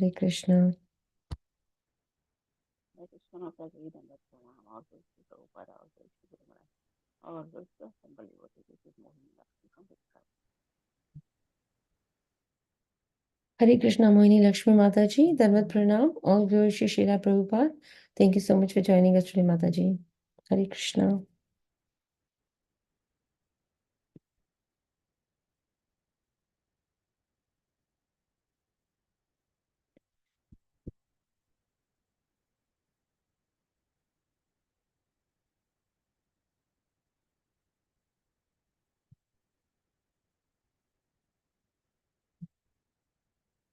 Hare Krishna. Hare Krishna Mataji, Dandavat Pranam, all those who Prabhupada, all those who Guru Maharaj, all those who assemble devotees. This is Mohini Lakshmi from Vishkar. Hare Krishna, Mohini Lakshmi Mataji, Dandavat Pranam, all glory Shri Srila Prabhupada. Thank you so much for joining us today, Mataji. Hare Krishna.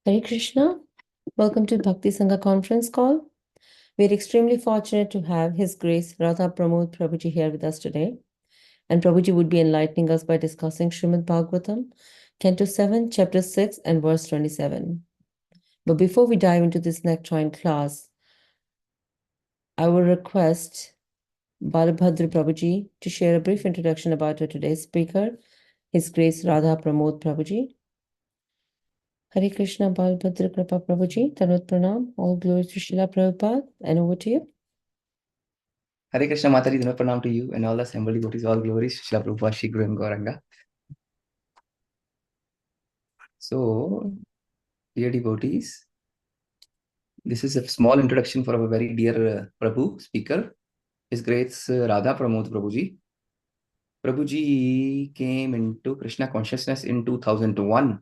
Hare Krishna. Welcome to Bhakti Sangha conference call. We are extremely fortunate to have His Grace Radha Pramod Prabhuji here with us today. And Prabhuji would be enlightening us by discussing Srimad Bhagavatam, Canto 7, Chapter 6, and verse 27. But before we dive into this next joint class, I will request Balabhadra Prabhuji to share a brief introduction about our today's speaker, His Grace Radha Pramod Prabhuji. Hare Krishna, Balabhadra Kripa Prabhuji, Tanvat Pranam, all glories to Srila Prabhupada, and over to you. Hare Krishna Mataji, Tanvat Pranam to you and all the assembled devotees, all glories, Srila Prabhupada, Shri Guru and Gauranga. So, dear devotees, this is a small introduction for our very dear Prabhu speaker, His Grace Radha Pramod Prabhuji. Prabhuji came into Krishna consciousness in 2001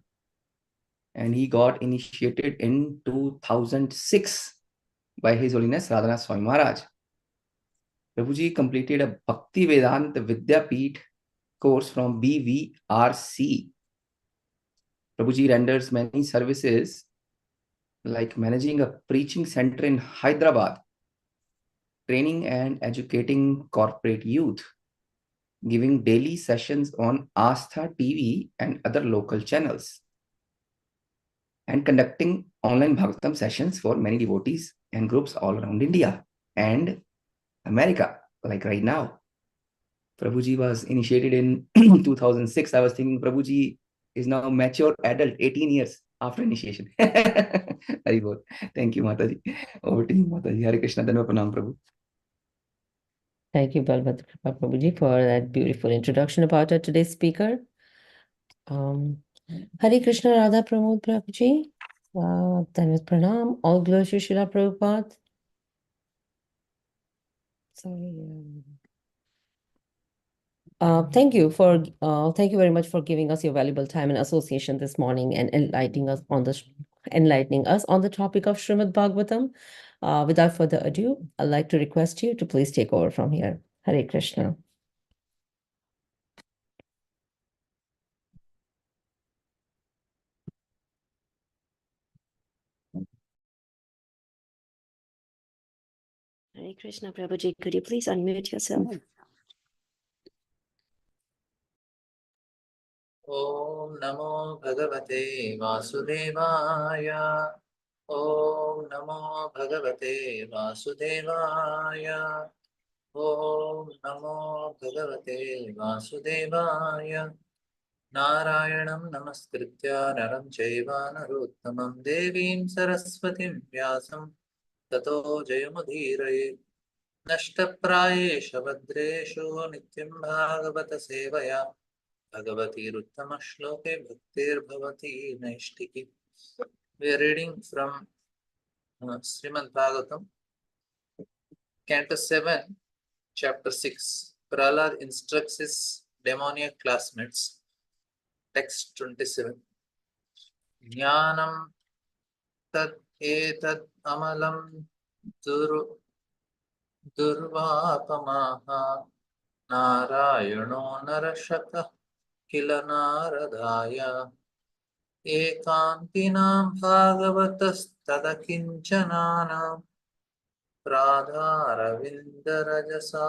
and he got initiated in 2006 by His Holiness Radhanath Swami Maharaj. Prabhuji completed a Bhakti Vedanta Vidyapeeth course from BVRC. Prabhuji renders many services like managing a preaching center in Hyderabad, training and educating corporate youth, giving daily sessions on Astha TV and other local channels, and conducting online Bhagavatam sessions for many devotees and groups all around India and America, like right now. Prabhuji was initiated in 2006. I was thinking Prabhuji is now mature adult, 18 years after initiation. Very good. Thank you, Mataji. Over to you, Mataji. Hare Krishna, Dhanva Pranam, Prabhu. Thank you, Balabhadra Kripa Prabhuji, for that beautiful introduction about our today's speaker. Hare Krishna, Radha Pramod Prabhuji, Tanvat Pranam, all glories to Srila Prabhupada. Sorry. Thank you very much for giving us your valuable time and association this morning and enlightening us on the topic of Srimad Bhagavatam. Without further ado, I'd like to request you to please take over from here. Hare Krishna. Hare Krishna, Prabhuji, could you please unmute yourself? Om Namo Bhagavate Vasudevaya. Om Namo Bhagavate Vasudevaya. Om Namo Bhagavate Vasudevaya. Narayanam Namaskritya Naram Chaiva Narottamam Devim Saraswatim Vyasam Tato Jayamudhiraye. Nashtaprayesha Vadreshu Nityam Bhagavata Sevaya Bhagavati Ruttama Shloke Bhaktir Bhavati Naishtiki. We are reading from Srimad Bhagavatam, Canto 7, Chapter 6. Prahlad instructs his demoniac classmates. Text 27. Jnanam tad etad amalam durvapamaha narayano narashaka kila naradaya ekantinam bhagavatastadakinchananam pradharavindharajasa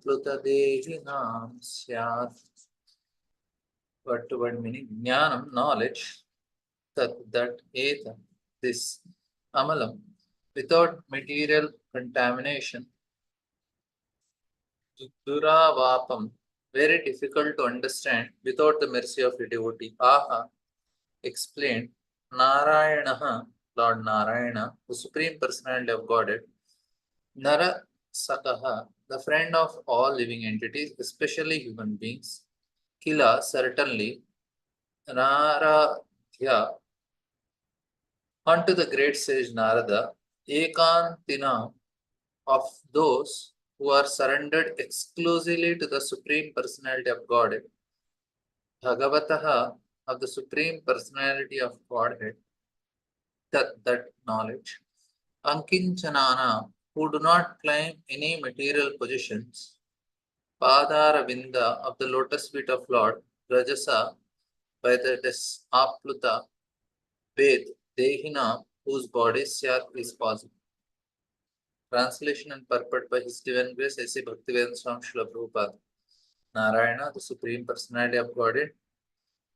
plutadehinam syat. Word to word meaning. Jnanam, knowledge. That etha, this. Amalam, without material contamination. Duravapam, very difficult to understand without the mercy of a devotee. Aha, explained. Narayanaha, Lord Narayana, the Supreme Personality of Godhead, Nara Sakaha, the friend of all living entities, especially human beings, Kila, certainly, Naradhya, unto the great sage Narada, Ekantina, of those who are surrendered exclusively to the Supreme Personality of Godhead, Bhagavataha, of the Supreme Personality of Godhead, that knowledge, Ankinchanana, who do not claim any material possessions, Padara Vinda, of the lotus feet of Lord, Rajasa, by the Apluta, Ved, Dehina, whose body Syat is possible. Translation and purport by His Divine Grace, A.C. Bhaktivedanta Swami Srila Prabhupada. Narayana, the Supreme Personality of Godhead,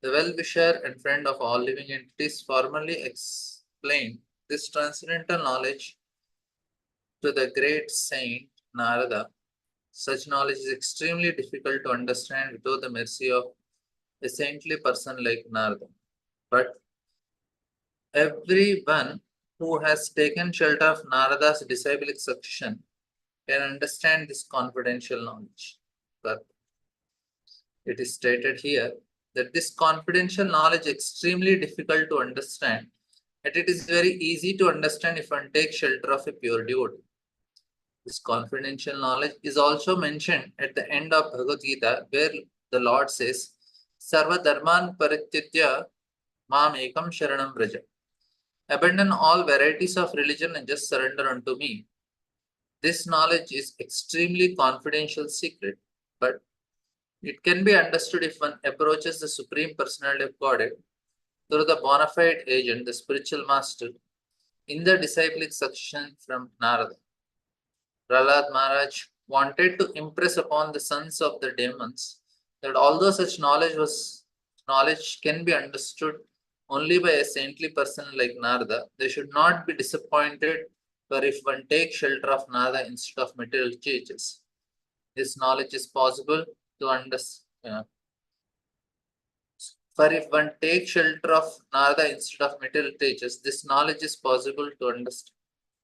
the well-wisher and friend of all living entities, formally explained this transcendental knowledge to the great saint Narada. Such knowledge is extremely difficult to understand without the mercy of a saintly person like Narada. But everyone who has taken shelter of Narada's disciplic succession can understand this confidential knowledge. But it is stated here that this confidential knowledge is extremely difficult to understand, and it is very easy to understand if one takes shelter of a pure devotee. This confidential knowledge is also mentioned at the end of Bhagavad Gita, where the Lord says, Sarva Dharman Parityatya Mam Ekam Sharanam Vraja. Abandon all varieties of religion and just surrender unto me. This knowledge is extremely confidential secret, but it can be understood if one approaches the Supreme Personality of Godhead through the bona fide agent, the spiritual master, in the disciplic succession from Narada. Prahlad Maharaj wanted to impress upon the sons of the demons that although such knowledge can be understood only by a saintly person like Narada, they should not be disappointed for if one takes shelter of Narada instead of material teachers. This knowledge is possible to understand. For if one takes shelter of Narada instead of material teachers, this knowledge is possible to understand.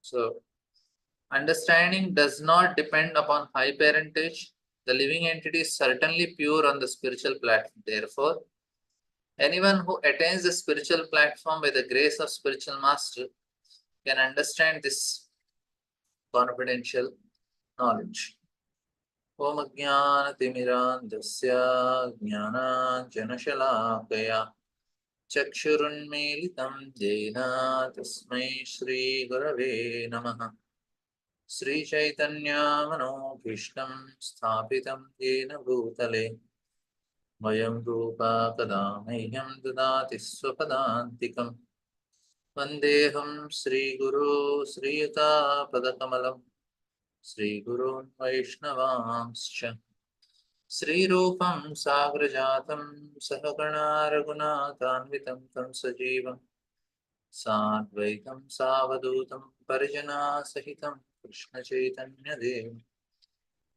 So, understanding does not depend upon high parentage. The living entity is certainly pure on the spiritual platform. Therefore, anyone who attains the spiritual platform by the grace of spiritual master can understand this confidential knowledge. Om Ajnana-timirandasya Jnana-janashalakaya Chakshurunmilitam Jena Tasmai Shri Gurave Namaha. Sri Chaitanya Mano Krishtam Sthapitam Jena Bhutale Vayam Rupa Kadamahyam Dadati Swapadantikam Vandeham Sri Guru Sri Yuta Padakamalam Sri Gurun Vaishnavamscha Sri Rupam Sagrajatam Sahagana Raghunatanvitam Tam Sajivam Sadvaitam Savadutam Parijana Sahitam Krishna Chaitanya Dev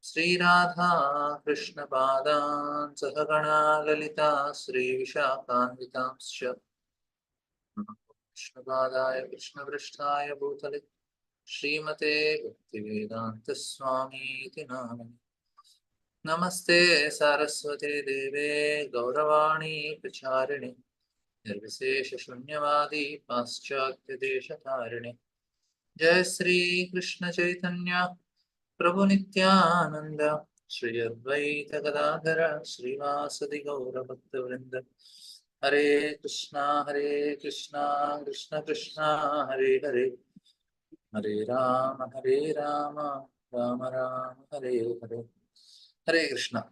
Sri Radha Krishna Padan Sahagana Lalita Sri Vishakhanvitamscha Krishna Padaya Krishna Vrishthaya Bhutale Srimate Bhaktivedanta Swami iti Namani. Namaste Saraswate Deve Gauravani Pracharine Nirvisesha Shunyavadi Paschatya Deshatarine Jai Sri Krishna Chaitanya Prabhu Nityananda Shri Advaita Gadadhara Srivasadi Gaura Bhaktavrinda Hare Krishna Krishna Krishna Hare Hare Hare Rama Rama Rama Hare Hare. Hare Krishna.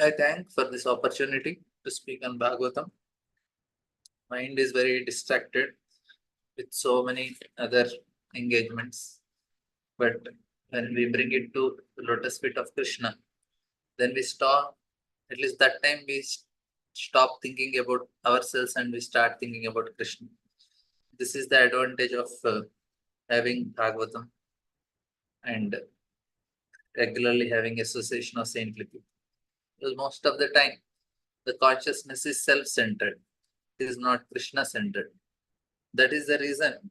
I thank for this opportunity to speak on Bhagavatam. Mind is very distracted with so many other engagements. But when we bring it to the lotus feet of Krishna, then we stop, at least that time we stop thinking about ourselves and we start thinking about Krishna. This is the advantage of having Bhagavatam and regularly having association of saintly people. Because most of the time, the consciousness is self-centered. It is not Krishna-centered. That is the reason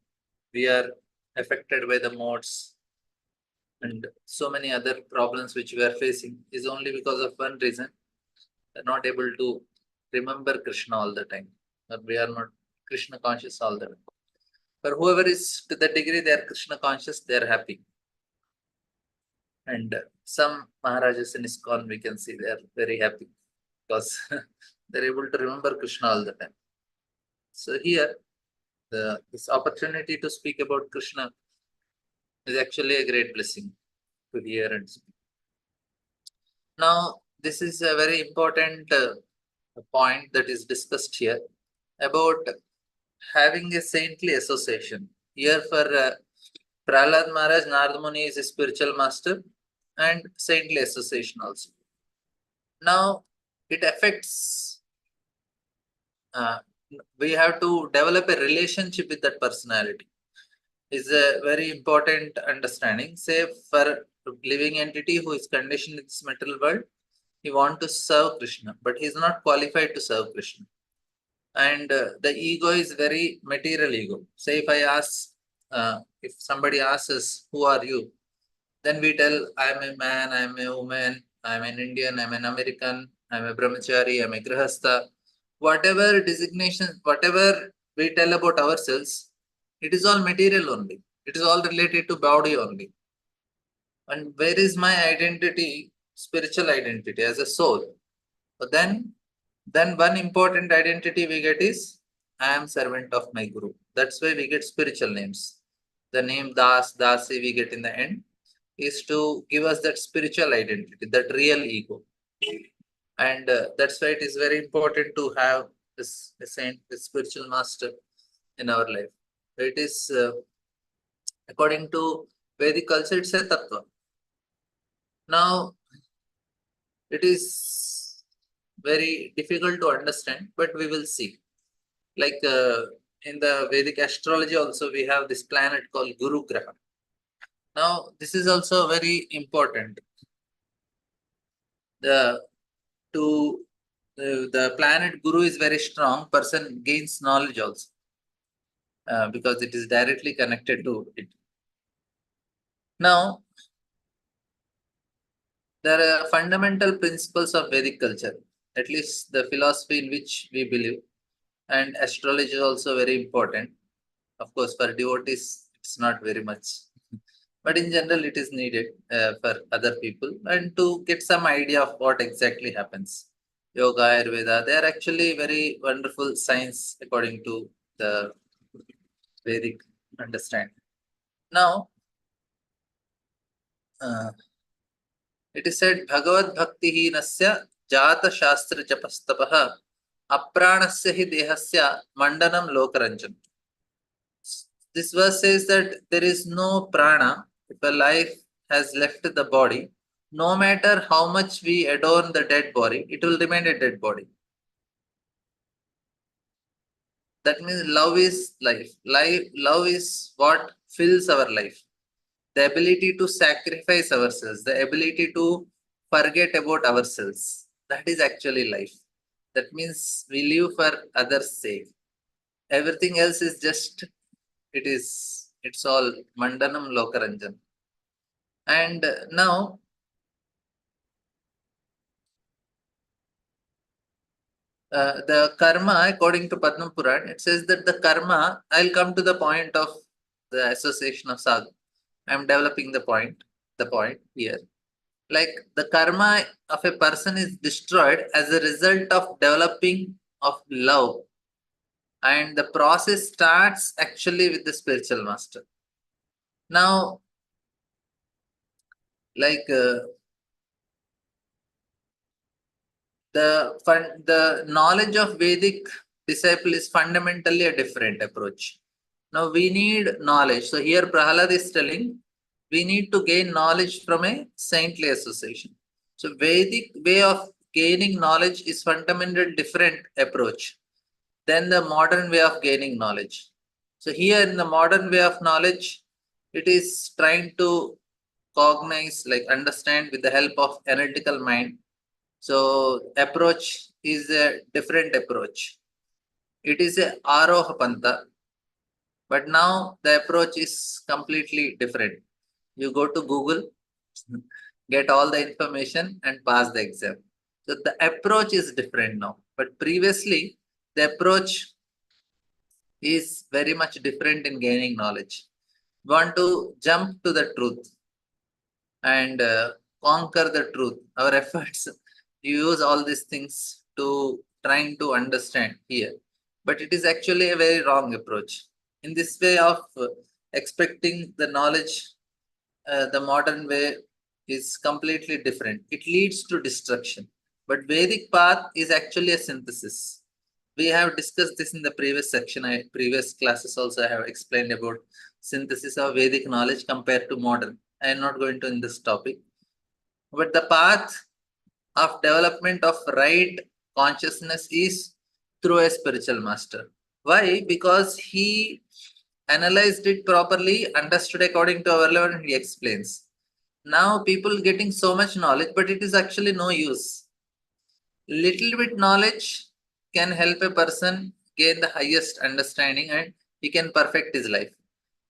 we are affected by the modes and so many other problems which we are facing is only because of one reason. We are not able to remember Krishna all the time, or we are not Krishna conscious all the time. But whoever is to the degree they are Krishna conscious, they are happy. And some Maharajas in ISKCON, we can see they are very happy because they're able to remember Krishna all the time. So here, this opportunity to speak about Krishna is actually a great blessing to hear and speak. Now, this is a very important point that is discussed here about having a saintly association. Here for Prahlad Maharaj, Narada Muni is a spiritual master and saintly association also. Now, it affects, we have to develop a relationship with that personality. Is a very important understanding. Say for living entity who is conditioned in this material world, he wants to serve Krishna, but he is not qualified to serve Krishna. And the ego is very material ego. Say if I ask, if somebody asks us, who are you? Then we tell, I am a man, I am a woman, I am an Indian, I am an American, I am a brahmachari, I am a grihastha. Whatever designation, whatever we tell about ourselves, it is all material only. It is all related to body only. And where is my identity, spiritual identity as a soul? But then one important identity we get is I am servant of my Guru. That's why we get spiritual names. The name Das, Dasi we get in the end is to give us that spiritual identity, that real ego. And that's why it is very important to have this saint, this spiritual master in our life. It is, according to Vedic culture, it's a tattva. Now, it is very difficult to understand, but we will see. Like in the Vedic astrology also, we have this planet called Guru Graha. Now, this is also very important. The planet Guru is very strong, person gains knowledge also. Because it is directly connected to it. Now, there are fundamental principles of Vedic culture, at least the philosophy in which we believe, and astrology is also very important. Of course, for devotees, it's not very much, but in general, it is needed for other people and to get some idea of what exactly happens. Yoga, Ayurveda, they are actually very wonderful science according to the Vedic understanding. Now, it is said, Bhagavad Bhakti Nasya Jata Shastra Japastapaha Apranasya hi Dehasya Mandanam Lokaranjan. This verse says that there is no prana if a life has left the body. No matter how much we adorn the dead body, it will remain a dead body. That means love is life. Love is what fills our life. The ability to sacrifice ourselves, the ability to forget about ourselves. That is actually life. That means we live for others' sake. Everything else is just, it's all Mandanam Lokaranjan. And now, the karma, according to Padma Puran, it says that the karma, I'll come to the point of the association of sadhu. I'm developing the point here. Like the karma of a person is destroyed as a result of developing of love. And the process starts actually with the spiritual master. Now, like the knowledge of Vedic disciple is fundamentally a different approach. Now we need knowledge. So here Prahlad is telling we need to gain knowledge from a saintly association. So Vedic way of gaining knowledge is fundamentally different approach than the modern way of gaining knowledge. So here in the modern way of knowledge, it is trying to cognize, like understand with the help of analytical mind. So approach is a different approach. It is a Aroha Pantha. But now the approach is completely different. You go to Google, get all the information and pass the exam. So the approach is different now. But previously, the approach is very much different in gaining knowledge. We want to jump to the truth and conquer the truth. Our efforts use all these things to trying to understand here. But it is actually a very wrong approach. In this way of expecting the knowledge, the modern way is completely different. It leads to destruction. But Vedic path is actually a synthesis. We have discussed this in the previous section. Previous classes also I have explained about synthesis of Vedic knowledge compared to modern. I am not going to in this topic. But the path of development of right consciousness is through a spiritual master. Why? Because he analyzed it properly, understood according to our level, and he explains. Now people getting so much knowledge, but it is actually no use. Little bit knowledge can help a person gain the highest understanding and he can perfect his life.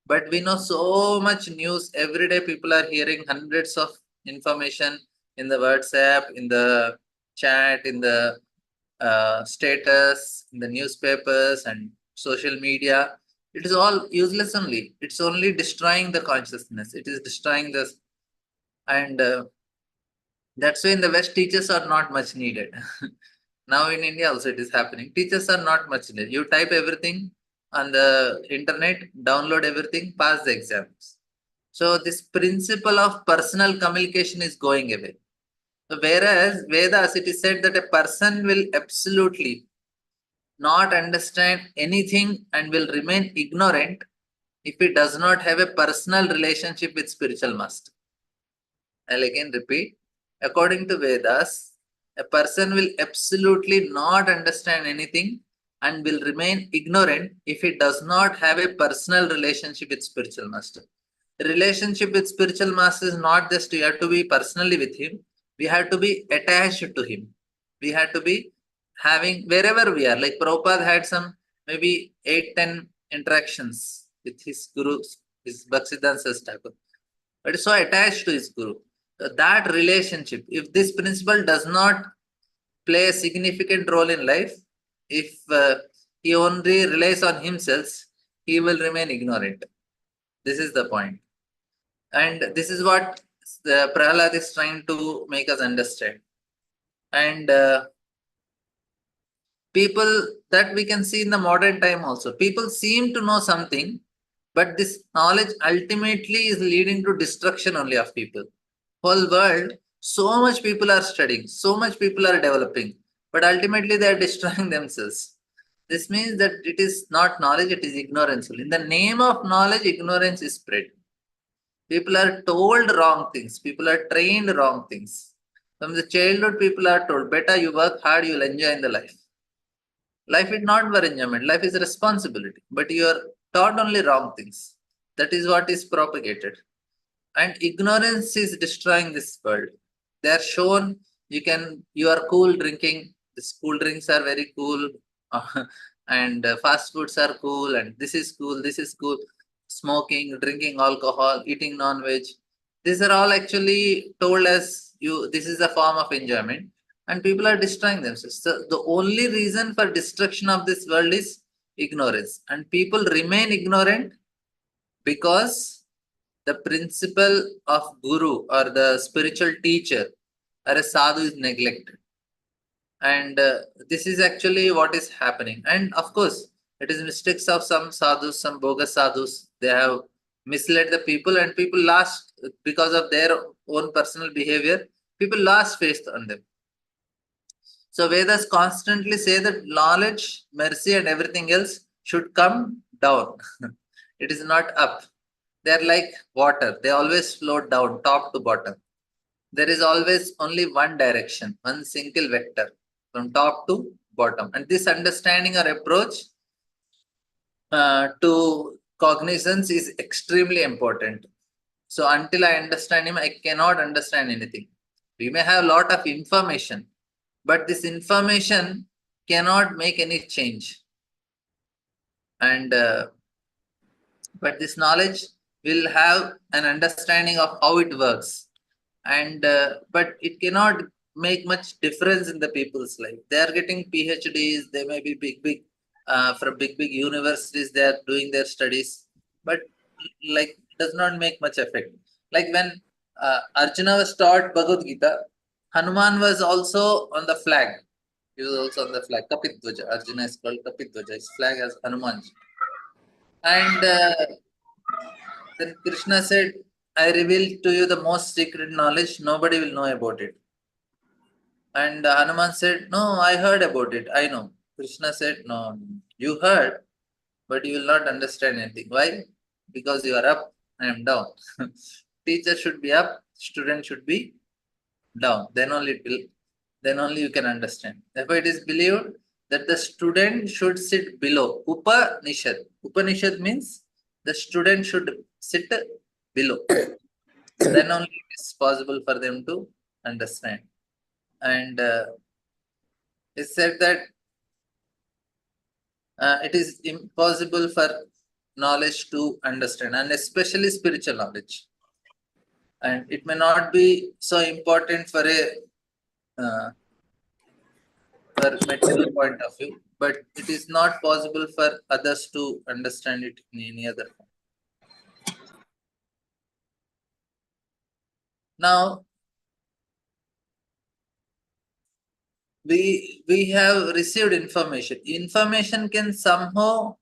But we know so much news every day. People are hearing hundreds of information in the WhatsApp, in the chat, in the status, in the newspapers and social media. It is all useless only. It's only destroying the consciousness. It is destroying this, and that's why in the West teachers are not much needed. Now in India also it is happening. Teachers are not much needed. You type everything on the internet, download everything, pass the exams. So this principle of personal communication is going away. So whereas Vedas, it is said that a person will absolutely not understand anything and will remain ignorant if he does not have a personal relationship with spiritual master. I'll again repeat. According to Vedas, a person will absolutely not understand anything and will remain ignorant if he does not have a personal relationship with spiritual master. Relationship with spiritual master is not just you have to be personally with him, we have to be attached to him. We have to be having wherever we are. Like Prabhupada had some maybe 8-10 interactions with his gurus, his Bhaktisiddhanta Thakur. But is so attached to his guru. So that relationship, if this principle does not play a significant role in life, if he only relies on himself, he will remain ignorant. This is the point. And this is what the Prahlad is trying to make us understand. And people that we can see in the modern time also, people seem to know something, but this knowledge ultimately is leading to destruction only of people. Whole world, so much people are studying, so much people are developing, but ultimately they are destroying themselves. This means that it is not knowledge, it is ignorance. In the name of knowledge, ignorance is spread. People are told wrong things. People are trained wrong things. From the childhood, people are told, better you work hard, you will enjoy in the life. Life is not for enjoyment. Life is a responsibility. But you are taught only wrong things. That is what is propagated. And ignorance is destroying this world. They are shown you are cool drinking. These cool drinks are very cool. And fast foods are cool. And this is cool. This is cool. Smoking, drinking alcohol, eating non-veg. These are all actually told as this is a form of enjoyment. And people are destroying themselves. So the only reason for destruction of this world is ignorance. And people remain ignorant because the principle of guru or the spiritual teacher or a sadhu is neglected. And this is actually what is happening. And of course, it is mistakes of some sadhus, some bogus sadhus. They have misled the people, and people lost because of their own personal behavior. People lost faith on them. So Vedas constantly say that knowledge, mercy, and everything else should come down. It is not up. They're like water. They always flow down, top to bottom. There is always only one direction, one single vector, from top to bottom. And this understanding or approach to cognizance is extremely important. So until I understand him, I cannot understand anything. We may have a lot of information, but this information cannot make any change. And but this knowledge will have an understanding of how it works. And but it cannot make much difference in the people's life. They are getting PhDs, they may be big from big universities, they are doing their studies, but like does not make much effect. Like when Arjuna was taught Bhagavad Gita, Hanuman was also on the flag. He was also on the flag. Kapitdvaja. Arjuna is called Kapitdvaja. His flag as Hanuman. And then Krishna said, I reveal to you the most secret knowledge. Nobody will know about it. And Hanuman said, no, I heard about it. I know. Krishna said, no, you heard, but you will not understand anything. Why? Because you are up, I am down. Teacher should be up, student should be down. Then only you can understand. Therefore, it is believed that the student should sit below. Upanishad. Upanishad means the student should sit below. Then only it is possible for them to understand. And it said that it is impossible for knowledge to understand, and especially spiritual knowledge. And it may not be so important for material point of view, but it is not possible for others to understand it in any other form. Now, we have received information. Information can somehow,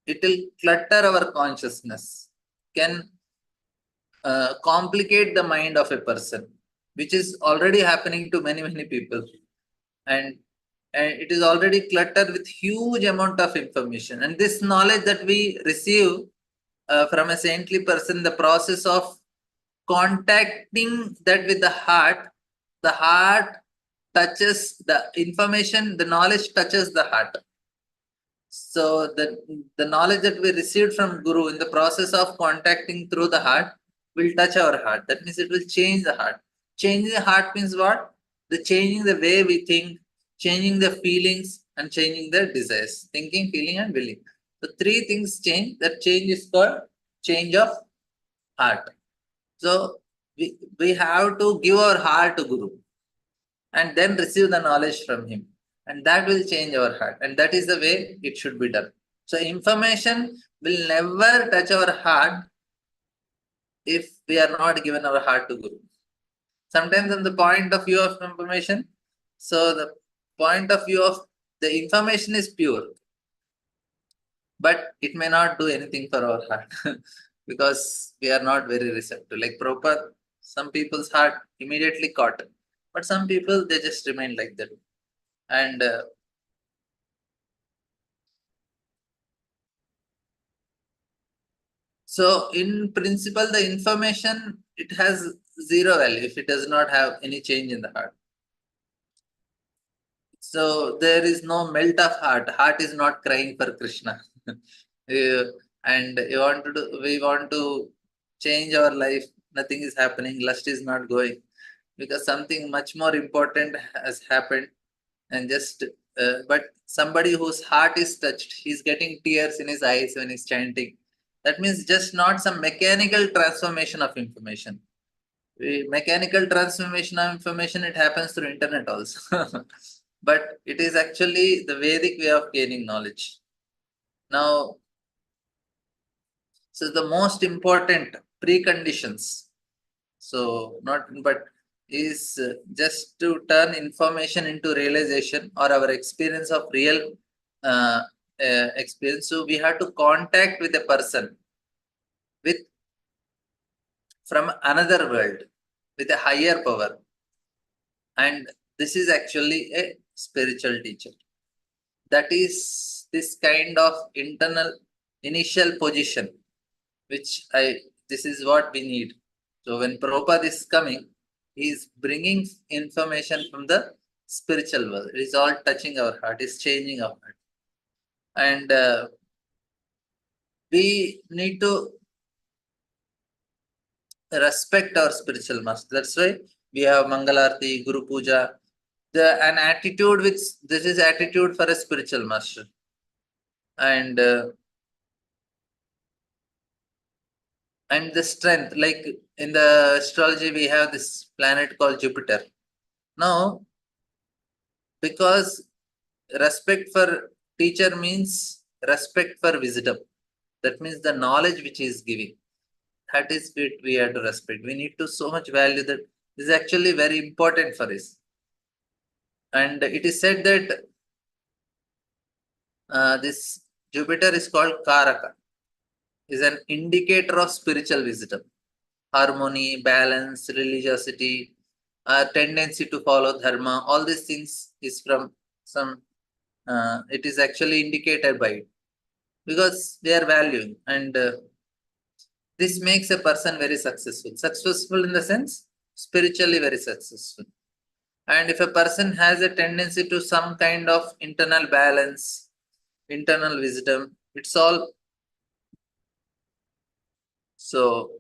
it will clutter our consciousness, can complicate the mind of a person, which is already happening to many people. And it is already cluttered with huge amount of information. And this knowledge that we receive from a saintly person, the process of contacting that with the heart touches the information, the knowledge touches the heart. So the knowledge that we received from Guru in the process of contacting through the heart will touch our heart. That means it will change the heart. Changing the heart means what? The changing the way we think, changing the feelings, and changing the desires. Thinking, feeling, and willing. The three things change. That change is called change of heart. So we have to give our heart to Guru and then receive the knowledge from him. And that will change our heart. And that is the way it should be done. So information will never touch our heart if we are not given our heart to Guru. Sometimes on the point of view of information, so the point of view of the information is pure, but it may not do anything for our heart because we are not very receptive. Like Prabhupada, some people's heart immediately caught, but some people, they just remain like that. And so in principle, the information, it has zero value if it does not have any change in the heart. So there is no melt of heart. Heart is not crying for Krishna. And we want to change our life. Nothing is happening. Lust is not going because something much more important has happened. And just, but somebody whose heart is touched, he's getting tears in his eyes when he's chanting. That means just not some mechanical transformation of information. Mechanical transformation of information, it happens through internet also. But it is actually the Vedic way of gaining knowledge. Now, so the most important preconditions, so not but is just to turn information into realization or our experience of real experience. So we have to contact with a person from another world with a higher power, and this is actually a spiritual teacher. That is this kind of internal initial position, which this is what we need. So when Prabhupada is coming, he is bringing information from the spiritual world. It is all touching our heart, is changing our heart. And we need to respect our spiritual master. That's why we have Mangalarti, Guru Puja, an attitude which this is attitude for a spiritual master. And and the strength. Like in the astrology, we have this planet called Jupiter. Now, because respect for teacher means respect for wisdom. That means the knowledge which he is giving. That is what we have to respect. We need to so much value that this is actually very important for us. And it is said that this Jupiter is called Karaka, is an indicator of spiritual wisdom, harmony, balance, religiosity, tendency to follow dharma. All these things is from some. It is actually indicated by it because they are valuing, and this makes a person very successful. Successful in the sense spiritually very successful. And if a person has a tendency to some kind of internal balance, internal wisdom, it's all. So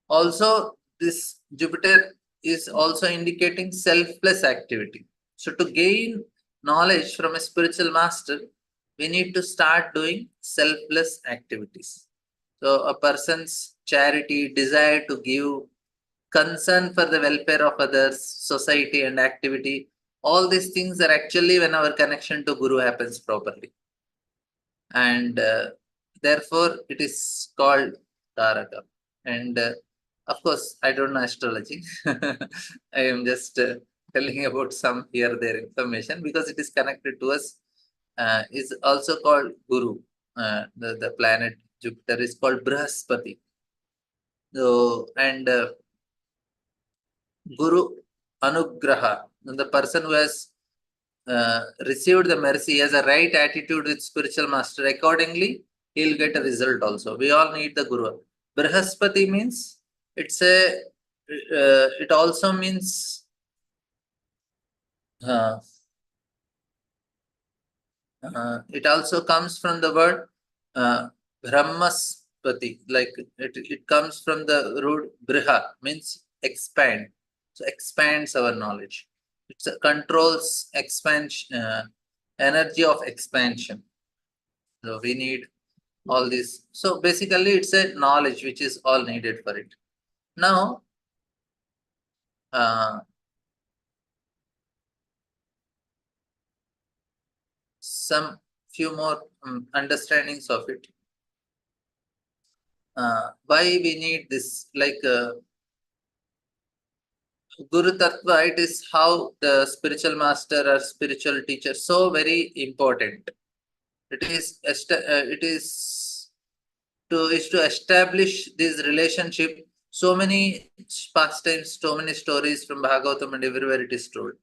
also this Jupiter is also indicating selfless activity. So to gain knowledge from a spiritual master, we need to start doing selfless activities. So a person's charity, desire to give, concern for the welfare of others, society and activity, all these things are actually when our connection to Guru happens properly. And therefore it is called Taraka. And of course, I don't know astrology. I am just telling about some here there information because it is connected to us. Is also called Guru. The planet Jupiter is called Brihaspati. So, and Guru Anugraha, the person who has received the mercy, has a right attitude with spiritual master. Accordingly, he'll get a result also. We all need the Guru. Brihaspati means it's a. It also means. It also comes from the word Brahmaspati, like it comes from the root Briha, means expand. So expands our knowledge. It controls expansion, energy of expansion. So we need all this. So basically, it's a knowledge which is all needed for it. Now, some few more understandings of it. Why we need this? Like Guru Tattva, it is how the spiritual master or spiritual teacher so very important. It is to establish this relationship. So many pastimes, so many stories from Bhagavatam and everywhere it is told.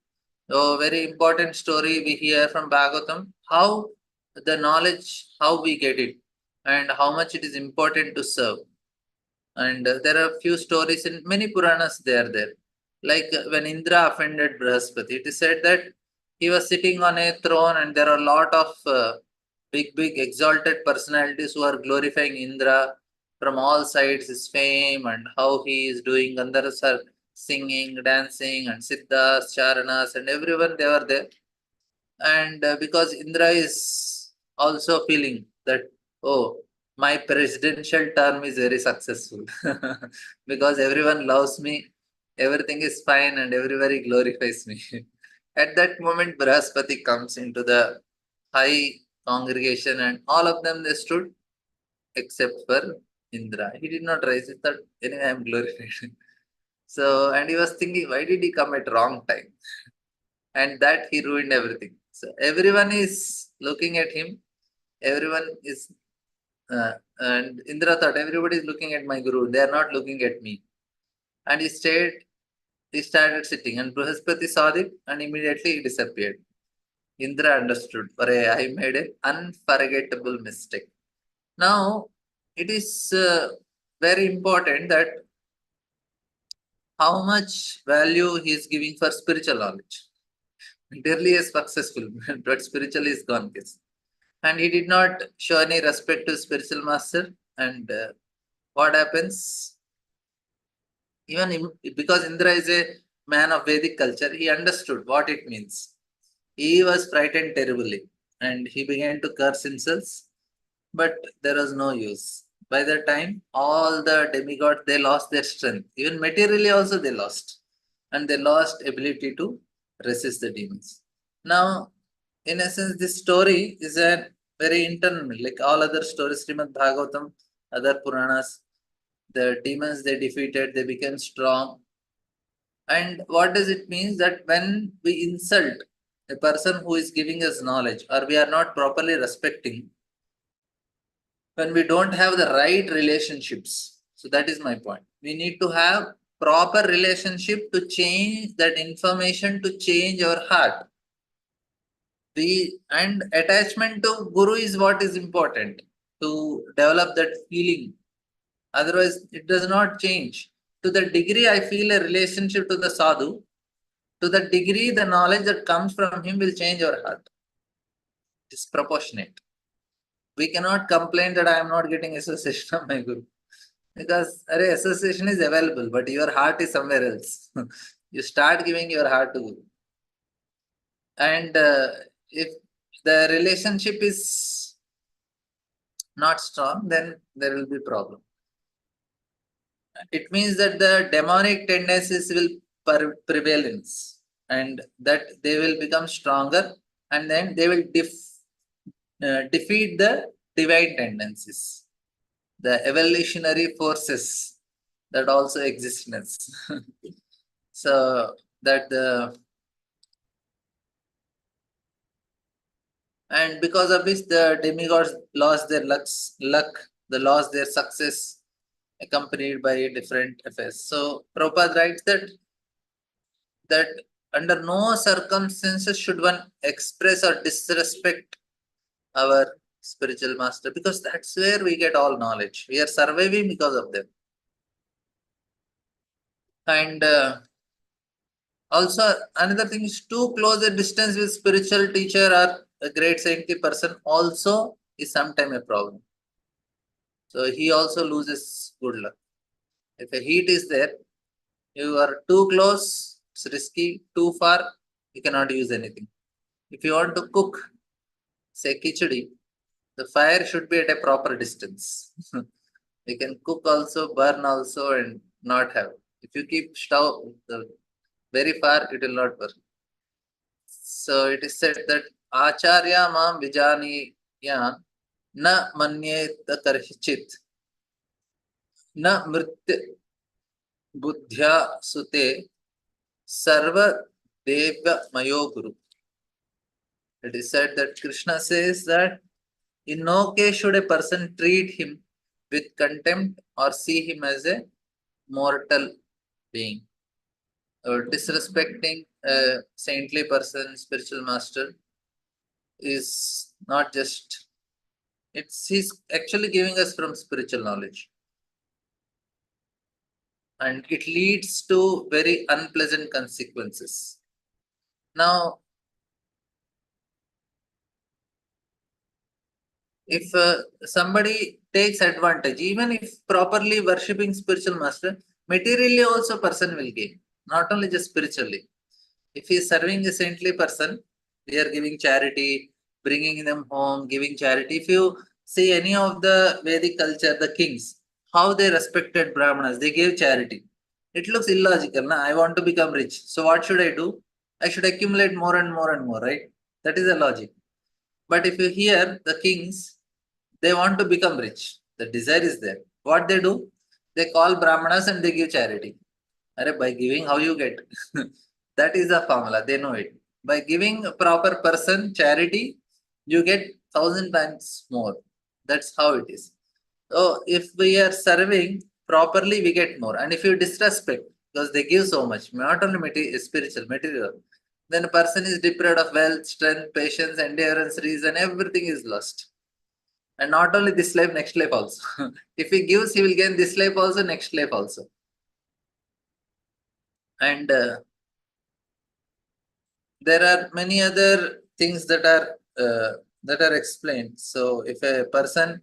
So very important story we hear from Bhagavatam, how the knowledge, how we get it, and how much it is important to serve. And there are few stories in many Puranas they are there. Like when Indra offended Brihaspati, it is said that he was sitting on a throne and there are a lot of big exalted personalities who are glorifying Indra from all sides, his fame and how he is doing. Gandharvas are singing, dancing, and Siddhas, Charanas, and everyone they were there. And because Indra is also feeling that, oh, my presidential term is very successful because everyone loves me, everything is fine, and everybody glorifies me. At that moment, Brihaspati comes into the high congregation, and all of them they stood except for Indra. He did not rise. He thought, anyway, I am glorified. So, and he was thinking, why did he come at wrong time? And that he ruined everything. So everyone is looking at him. Everyone is, and Indra thought everybody is looking at my guru. They are not looking at me. And he stayed. He started sitting, and Brihaspati saw it, and immediately he disappeared. Indra understood. I made an unforgettable mistake. Now it is very important that how much value he is giving for spiritual knowledge. Materially is successful, but spiritually is gone. Yes. And he did not show any respect to spiritual master. And what happens? Even because Indra is a man of Vedic culture, he understood what it means. He was frightened terribly, and he began to curse himself. but there was no use. By the time, all the demigods, they lost their strength. Even materially also they lost. And they lost ability to resist the demons. Now, in essence, this story is a very internal, like all other stories, Srimad Bhagavatam, other Puranas, the demons they defeated, they became strong. And what does it mean? That when we insult a person who is giving us knowledge, or we are not properly respecting, when we don't have the right relationships. So that is my point. We need to have proper relationship to change that information, to change our heart. And attachment to Guru is what is important to develop that feeling. Otherwise, it does not change. To the degree I feel a relationship to the sadhu, to the degree the knowledge that comes from him will change our heart. It's proportionate. We cannot complain that I am not getting association from my Guru. Because association is available, but your heart is somewhere else. You start giving your heart to Guru. And if the relationship is not strong, then there will be problem. It means that the demonic tendencies will prevalence, and that they will become stronger, and then they will defeat the divine tendencies, the evolutionary forces that also exist in us. So that and because of this, the demigods lost their luck, they lost their success, accompanied by different affairs. So Prabhupada writes that under no circumstances should one express or disrespect our spiritual master, because that's where we get all knowledge. We are surviving because of them. And also another thing is, too close a distance with spiritual teacher or a great saintly person also is sometimes a problem. So he also loses good luck. If a heat is there, you are too close, it's risky. Too far, you cannot use anything. If you want to cook, say khichdi, the fire should be at a proper distance. You can cook also, burn also, and not have. If you keep stove very far, it will not burn. So it is said that Acharya mam vijani ya na manyet karhichit na mritya buddhya sute sarva devya mayo guru. It is said that Krishna says that in no case should a person treat him with contempt or see him as a mortal being. Or disrespecting a saintly person, spiritual master, is not just, he's actually giving us from spiritual knowledge. And it leads to very unpleasant consequences. Now, if somebody takes advantage, even if properly worshipping spiritual master, materially also person will gain, not only just spiritually. If he is serving a saintly person, we are giving charity, bringing them home, giving charity. If you see any of the Vedic culture, the kings, how they respected Brahmanas, they gave charity. It looks illogical. Na? I want to become rich. So what should I do? I should accumulate more and more and more, right? That is the logic. But if you hear the kings, they want to become rich. The desire is there. What they do? They call Brahmanas and they give charity. By giving, how you get? That is the formula. They know it. By giving a proper person charity, you get 1,000 times more. That's how it is. So if we are serving properly, we get more. And if you disrespect, because they give so much, not only material, spiritual, material, then a person is deprived of wealth, strength, patience, endurance, reason, everything is lost. And not only this life, next life also. If he gives, he will gain this life also, next life also. And there are many other things that are explained. So if a person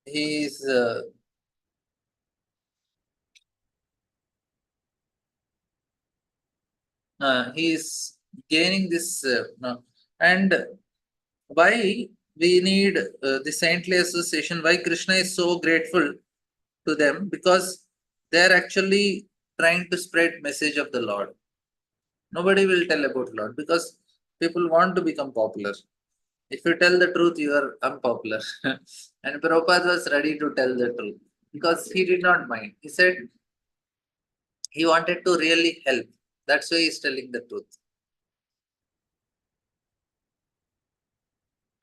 he is gaining this no, and why we need the saintly association, why Krishna is so grateful to them, because they are actually trying to spread message of the Lord. Nobody will tell about Lord because people want to become popular. If you tell the truth, you are unpopular. And Prabhupada was ready to tell the truth because he did not mind. He said he wanted to really help. That's why he is telling the truth.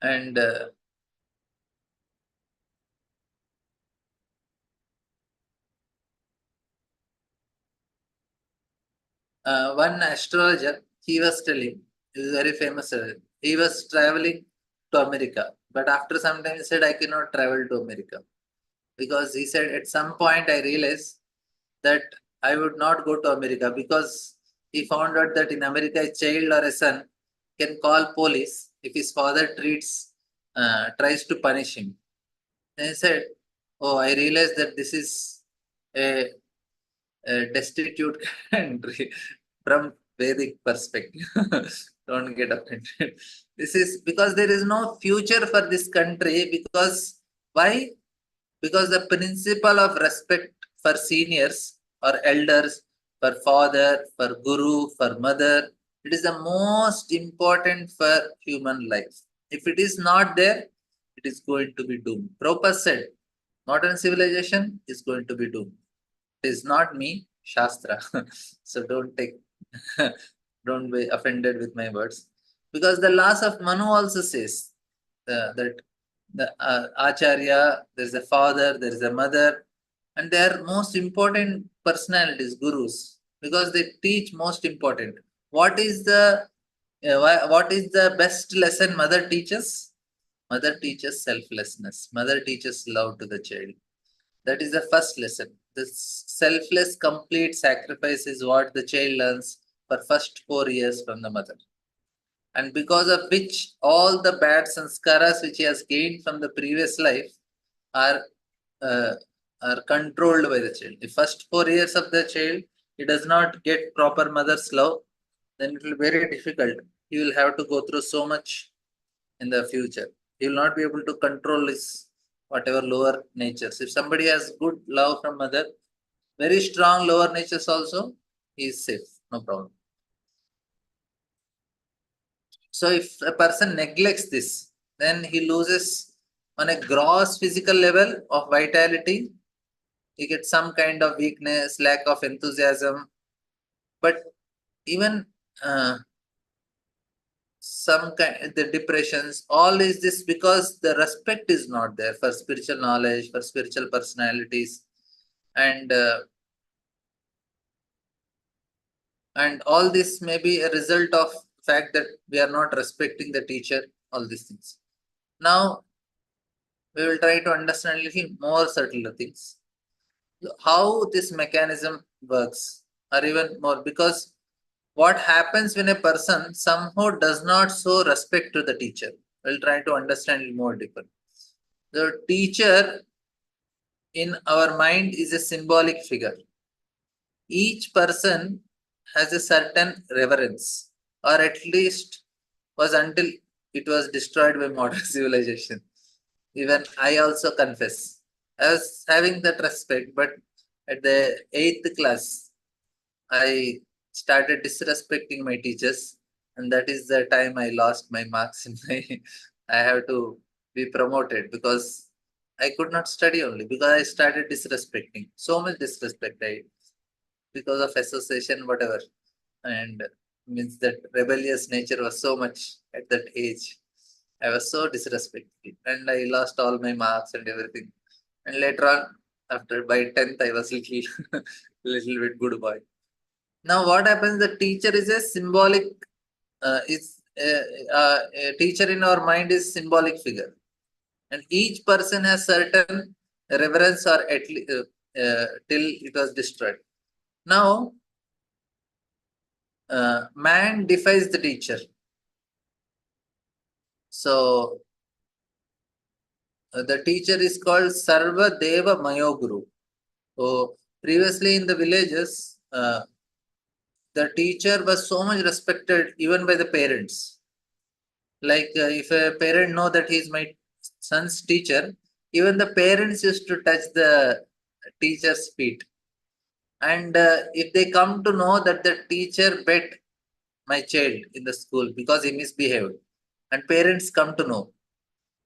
And one astrologer, he was telling, he was very famous, he was traveling to America. But after some time, he said, I cannot travel to America. Because he said, at some point, I realized that I would not go to America because he found out that in America, a child or a son can call police if his father tries to punish him. And he said, oh, I realized that this is a destitute country from Vedic perspective. Don't get offended. This is because there is no future for this country. Because why? Because the principle of respect for seniors or elders, for father, for guru, for mother, it is the most important for human life. If it is not there, it is going to be doomed. Prabhupada said, modern civilization is going to be doomed. It is not me, Shastra. So don't be offended with my words. Because the laws of Manu also says that the Acharya, there's a father, there's a mother, and they are most important personalities, gurus, because they teach most important. What is the best lesson mother teaches? Mother teaches selflessness. Mother teaches love to the child. That is the first lesson. The selfless, complete sacrifice is what the child learns for first 4 years from the mother. And because of which all the bad sanskaras which he has gained from the previous life are uh, are controlled by the child. The first 4 years of the child, he does not get proper mother's love, then it will be very difficult. He will have to go through so much in the future. He will not be able to control his whatever lower natures. If somebody has good love from mother, very strong lower natures also, he is safe, no problem. So if a person neglects this, then he loses on a gross physical level of vitality. He gets some kind of weakness, lack of enthusiasm. But even some kind the depressions, all is this because the respect is not there for spiritual knowledge, for spiritual personalities, and all this may be a result of fact that we are not respecting the teacher, all these things. Now we will try to understand a little more subtle things, how this mechanism works, or even more, because what happens when a person somehow does not show respect to the teacher. We'll try to understand it more deeper. The teacher in our mind is a symbolic figure. Each person has a certain reverence, or at least was until it was destroyed by modern civilization. Even I also confess, I was having that respect, but at the 8th class, I started disrespecting my teachers, and that is the time I lost my marks in my. I have to be promoted because I could not study only because I started disrespecting. So much disrespect because of association, whatever, and means that rebellious nature was so much at that age. I was so disrespectful, and I lost all my marks and everything. And later on, after by 10th, I was little bit good boy. Now, what happens? The teacher is a symbolic. A teacher in our mind is symbolic figure, and each person has certain reverence or at least till it was destroyed. Now, man defies the teacher. So, the teacher is called Sarva Deva Mayo Guru. So, previously in the villages, the teacher was so much respected even by the parents. Like if a parent know that he is my son's teacher, even the parents used to touch the teacher's feet. And if they come to know that the teacher bet my child in the school because he misbehaved, and parents come to know,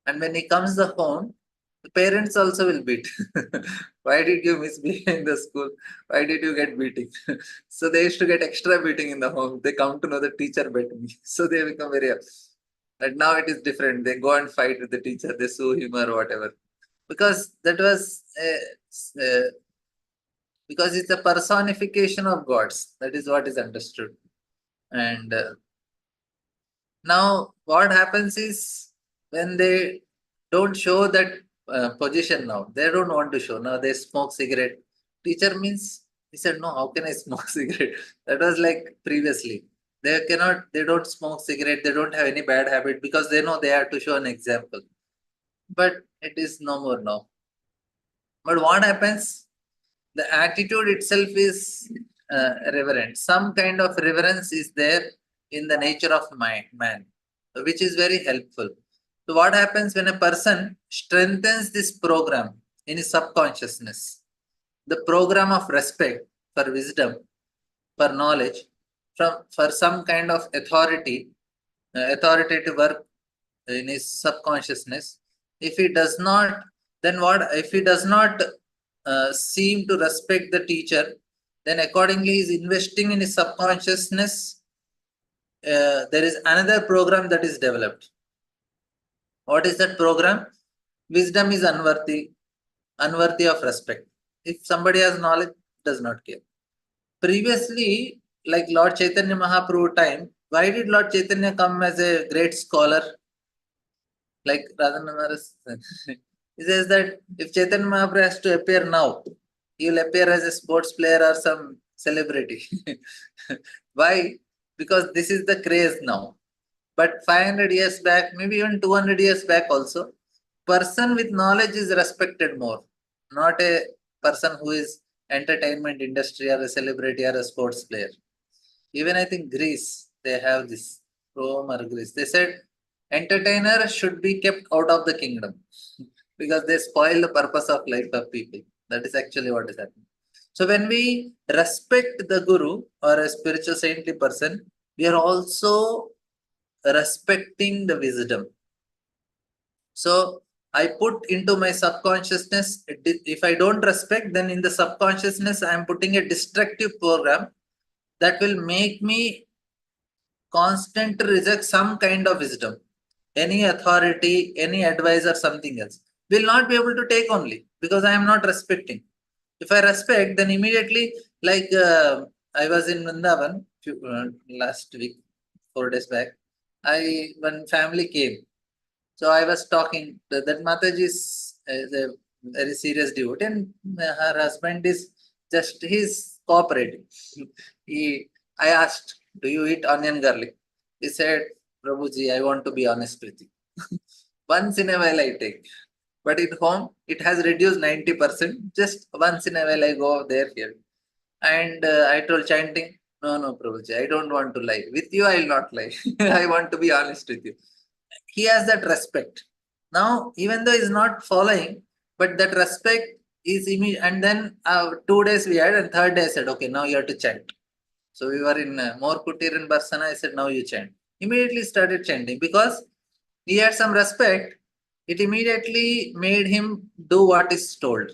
and when he comes the home, the parents also will beat. Why did you misbehave in the school? Why did you get beating? So they used to get extra beating in the home. They come to know the teacher bet me. So they become very upset. And now it is different. They go and fight with the teacher. They sue him or whatever. Because that was because it's a personification of gods. That is what is understood. And now what happens is when they don't show that position now, they don't want to show. Now they smoke cigarette. Teacher means, he said, no, how can I smoke cigarette? That was like previously. They don't smoke cigarette, they don't have any bad habit because they know they have to show an example. But it is no more now. But what happens? The attitude itself is reverent. Some kind of reverence is there in the nature of man, which is very helpful. So what happens when a person strengthens this program in his subconsciousness, the program of respect for wisdom, for knowledge, for some kind of authoritative work in his subconsciousness. If he does not, then what? If he does not seem to respect the teacher, then accordingly he is investing in his subconsciousness. There is another program that is developed. What is that program? Wisdom is unworthy of respect. If somebody has knowledge, does not care. Previously, like Lord Chaitanya Mahaprabhu time, why did Lord Chaitanya come as a great scholar? Like Radha Maharaj said, he says that if Chaitanya Mahaprabhu has to appear now, he will appear as a sports player or some celebrity. Why? Because this is the craze now. But 500 years back, maybe even 200 years back also, person with knowledge is respected more, not a person who is entertainment industry or a celebrity or a sports player. Even I think Greece, they have this, Rome or Greece. They said entertainer should be kept out of the kingdom because they spoil the purpose of life of people. That is actually what is happening. So when we respect the guru or a spiritual saintly person, we are also respecting the wisdom. So I put into my subconsciousness, if I don't respect, then in the subconsciousness, I am putting a destructive program that will make me constant to reject some kind of wisdom. Any authority, any advice or something else will not be able to take only because I am not respecting. If I respect, then immediately, like I was in Vrindavan last week, 4 days back. When family came, so I was talking that Mataji is a very serious devotee, and her husband is he's cooperating. I asked, do you eat onion garlic? He said, Prabhuji, I want to be honest with you. Once in a while I take. But at home, it has reduced 90%. Just once in a while I go there here. And I told chanting, no, Prabhuji, I don't want to lie. With you, I will not lie. I want to be honest with you. He has that respect. Now, even though he's not following, but that respect is immediate. And then 2 days we had, and third day I said, okay, now you have to chant. So we were in More Kutir in Barsana. I said, now you chant. Immediately started chanting because he had some respect. It immediately made him do what is told.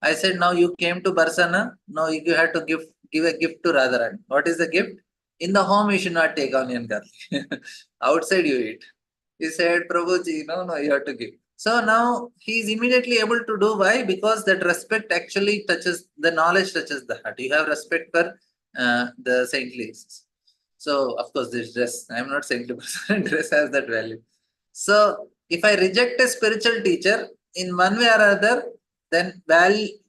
I said, now you came to Barsana. Now you have to give a gift to Radharani. What is the gift? In the home, you should not take onion garlic. Outside, you eat. He said, Prabhuji, no, you have to give. So now he is immediately able to do. Why? Because that respect actually touches, the knowledge touches the heart. You have respect for the saintly. So, of course, this dress, I am not saying to person, dress has that value. So, if I reject a spiritual teacher in one way or other, then very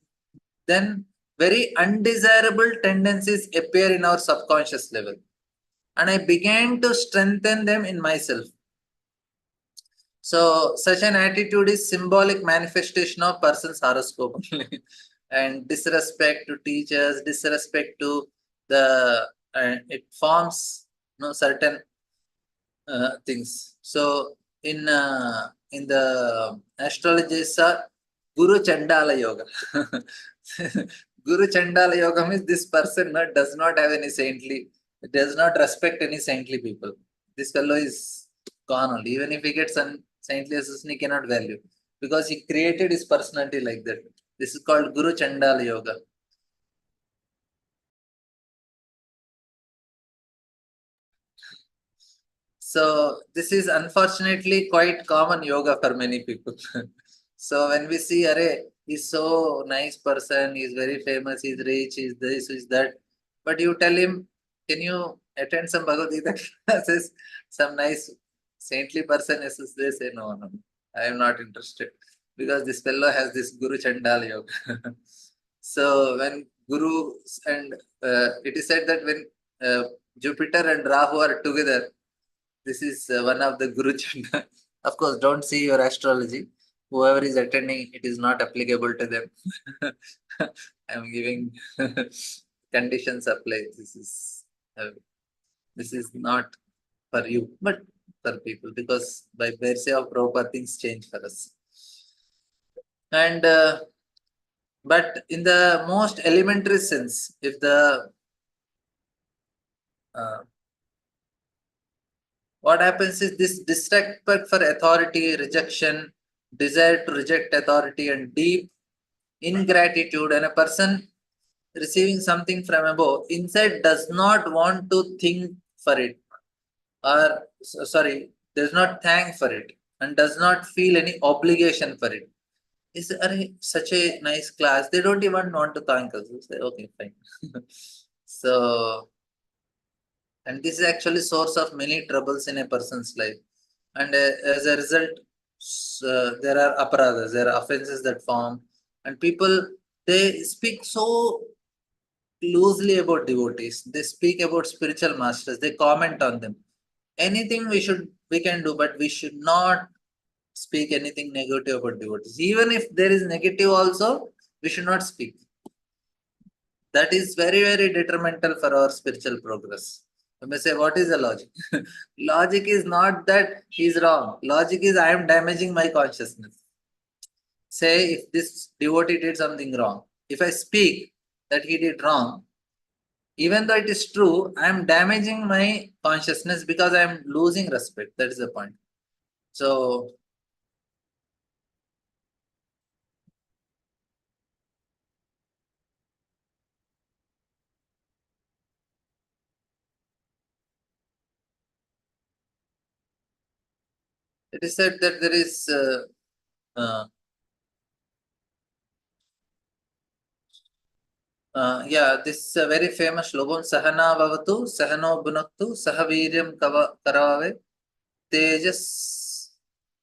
undesirable tendencies appear in our subconscious level. And I began to strengthen them in myself. So, such an attitude is symbolic manifestation of person's horoscope. And disrespect to teachers, disrespect to it forms certain things. So in the astrologies are Guru Chandala Yoga. Guru Chandala Yoga means this person does not have any saintly, does not respect any saintly people. This fellow is gone only. Even if he gets saintly association, he cannot value because he created his personality like that. This is called Guru Chandala Yoga. So this is unfortunately quite common yoga for many people. So when we see, Array, he's so nice person, he's very famous, he's rich, he's this, he's that. But you tell him, can you attend some Bhagavad Gita classes? Some nice saintly person is they say, no, no, I am not interested. Because this fellow has this Guru Chandal yoga. So when Guru and it is said that when Jupiter and Rahu are together, this is one of the Guru Chanda. Of course, don't see your astrology. Whoever is attending, it is not applicable to them. I am giving conditions apply. This is not for you, but for people, because by mercy of Prabhupada, things change for us. And but in the most elementary sense, if the what happens is this disrespect for authority, rejection, desire to reject authority, and deep ingratitude, and a person receiving something from above inside does not want to think for it, or sorry, does not thank for it, and does not feel any obligation for it. Is such a nice class, they don't even want to thank us. You say, okay, fine. So, and this is actually source of many troubles in a person's life. And as a result, there are aparadhas, there are offenses that form, and people, they speak so loosely about devotees. They speak about spiritual masters. They comment on them. Anything we can do, but we should not speak anything negative about devotees. Even if there is negative also, we should not speak. That is very, very detrimental for our spiritual progress. You may say, what is the logic? Logic is not that he is wrong. Logic is I am damaging my consciousness. Say if this devotee did something wrong, if I speak that he did wrong, even though it is true, I am damaging my consciousness because I am losing respect. That is the point. So, it is said that there is this very famous slogan, Sahana Vavatu, Sahano Bunaktu, Sahaviryam Karave, Tejas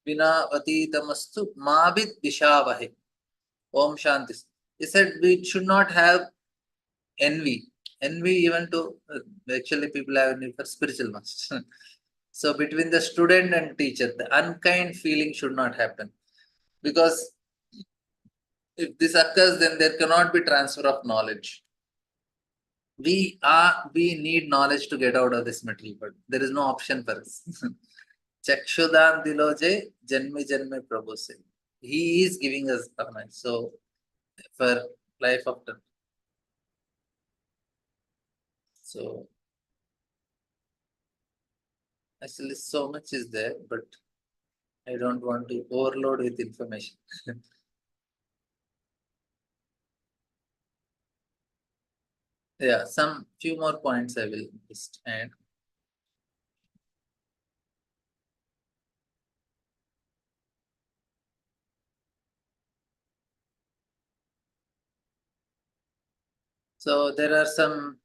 Vina Vatitamastu, Mabit Vishavahe. Om Shanti. He said we should not have envy. Envy even to actually people have envy for spiritual masters. So between the student and teacher, the unkind feeling should not happen. Because if this occurs, then there cannot be transfer of knowledge. We need knowledge to get out of this material, but there is no option for us. Chakshudan Diloje Janme Janme Prabhu said. He is giving us knowledge. So for life after. So actually so much is there, but I don't want to overload with information. Yeah, some few more points I will just add. So there are some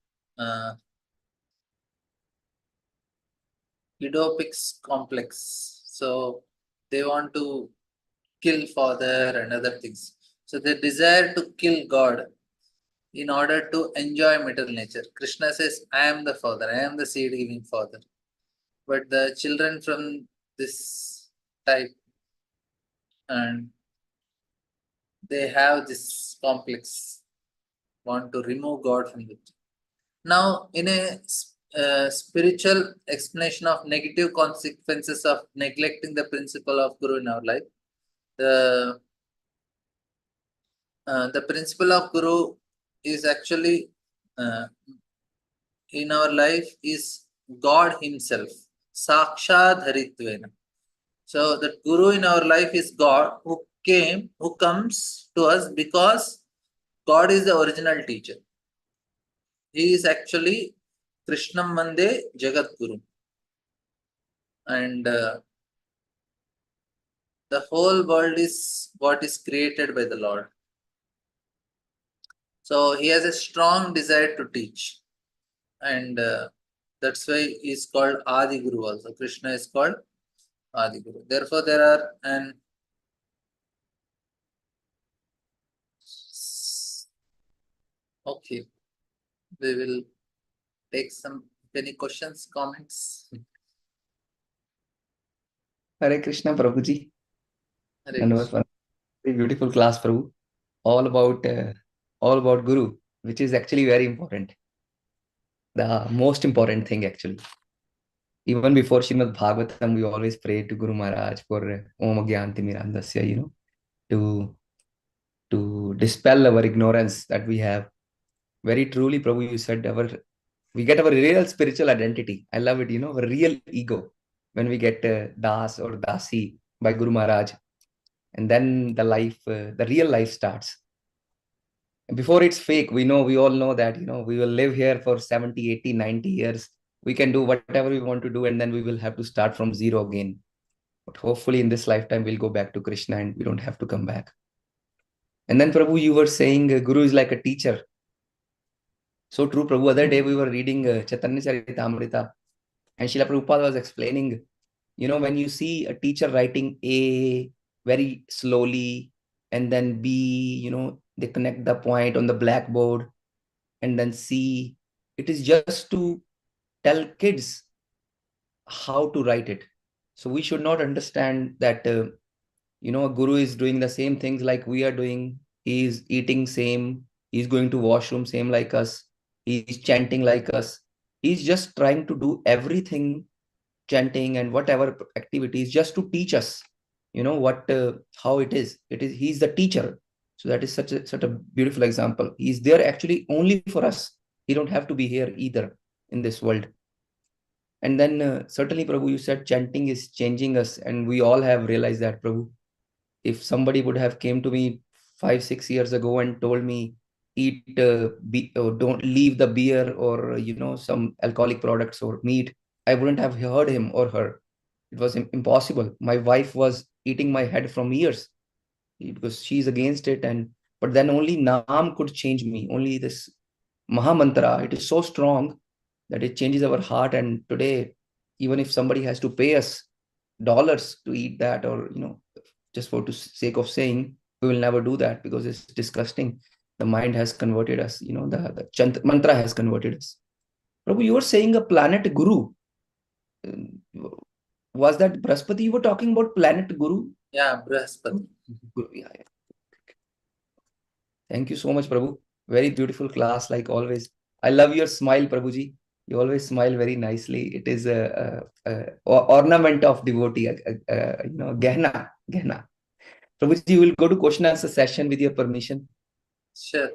Oedipus complex. So they want to kill father and other things. So they desire to kill God in order to enjoy material nature. Krishna says, I am the father, I am the seed giving father. But the children from this type, and they have this complex, want to remove God from it. Now, in a spiritual explanation of negative consequences of neglecting the principle of Guru in our life. The principle of Guru is actually in our life is God Himself, Sakshadharitvena. So the Guru in our life is God who comes to us because God is the original teacher. He is actually Krishnam Mande Jagat Guru. And the whole world is what is created by the Lord. So he has a strong desire to teach. And that's why he is called Adi Guru also. Krishna is called Adi Guru. Therefore, there are okay. We will take any questions, comments. Hare Krishna, Prabhuji. Hare And Krishna. very beautiful class, Prabhu. All about Guru, which is actually very important. The most important thing, actually. Even before Srimad Bhagavatam, we always pray to Guru Maharaj for Om Agyanti Mirandasya, to dispel our ignorance that we have. Very truly, Prabhu, you said we get our real spiritual identity. I love it, our real ego when we get Das or Dasi by Guru Maharaj. And then the real life starts. Before it's fake, we all know that, we will live here for 70, 80, 90 years. We can do whatever we want to do, and then we will have to start from zero again. But hopefully in this lifetime, we'll go back to Krishna and we don't have to come back. And then, Prabhu, you were saying Guru is like a teacher. So true, Prabhu. Other day we were reading Chaitanya Charitamrita, and Srila Prabhupada was explaining, when you see a teacher writing A very slowly, and then B, they connect the point on the blackboard, and then C, it is just to tell kids how to write it. So we should not understand that, a guru is doing the same things like we are doing. He is eating same. He's going to washroom same like us. He's chanting like us. He's just trying to do everything, chanting and whatever activities, just to teach us, how it is. He's the teacher. So that is such a beautiful example. He's there actually only for us. He don't have to be here either in this world. And then certainly, Prabhu, you said chanting is changing us, and we all have realized that, Prabhu. If somebody would have came to me 5-6 years ago and told me eat don't leave the beer or some alcoholic products or meat, I wouldn't have heard him or her. It was impossible. My wife was eating my head from years because she's against it, but then only Naam could change me. Only this Maha Mantra, it is so strong that it changes our heart. And today, even if somebody has to pay us dollars to eat that, or just for the sake of saying, we will never do that because it's disgusting. The mind has converted us, the chant mantra has converted us. Prabhu, you were saying a planet guru. Was that Brahaspati you were talking about, planet guru? Yeah, Brahaspati. Guru, yeah. Thank you so much, Prabhu. Very beautiful class, like always. I love your smile, Prabhuji. You always smile very nicely. It is a ornament of devotee, gehna. Prabhuji, you will go to question answer session with your permission. Sure.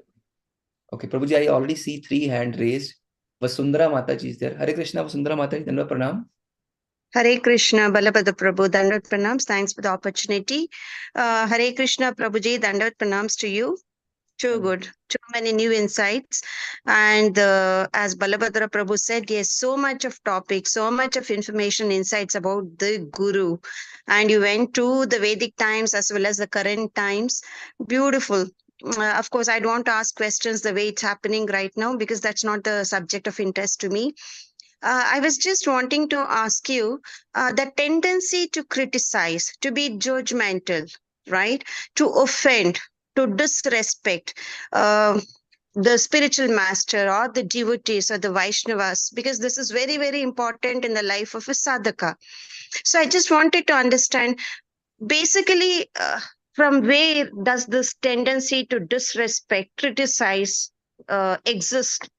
Okay, Prabhuji, I already see 3 hands raised. Vasundhara Mataji is there. Hare Krishna, Vasundhara Mataji, Dandavat Pranam. Hare Krishna, Balabhadra Prabhu, Dandavat Pranams. Thanks for the opportunity. Hare Krishna, Prabhuji, Dandavat Pranams to you. Too good. Too many new insights. And as Balabhadra Prabhu said, yes, so much of topics, so much of information, insights about the Guru. And you went to the Vedic times as well as the current times. Beautiful. Of course, I don't want to ask questions the way it's happening right now because that's not the subject of interest to me. I was just wanting to ask you the tendency to criticize, to be judgmental, right? To offend, to disrespect the spiritual master or the devotees or the Vaishnavas, because this is very, very important in the life of a sadhaka. So I just wanted to understand basically from where does this tendency to disrespect, criticize exist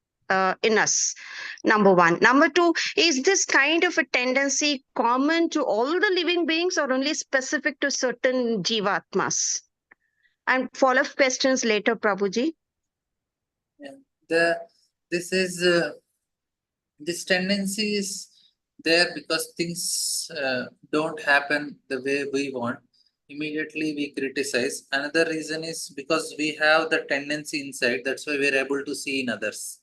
in us. Number one. Number two, is this kind of a tendency common to all the living beings or only specific to certain jivatmas? And follow-up questions later, Prabhuji. Yeah. This tendency is there because things don't happen the way we want. Immediately we criticize. Another reason is because we have the tendency inside. That's why we're able to see in others.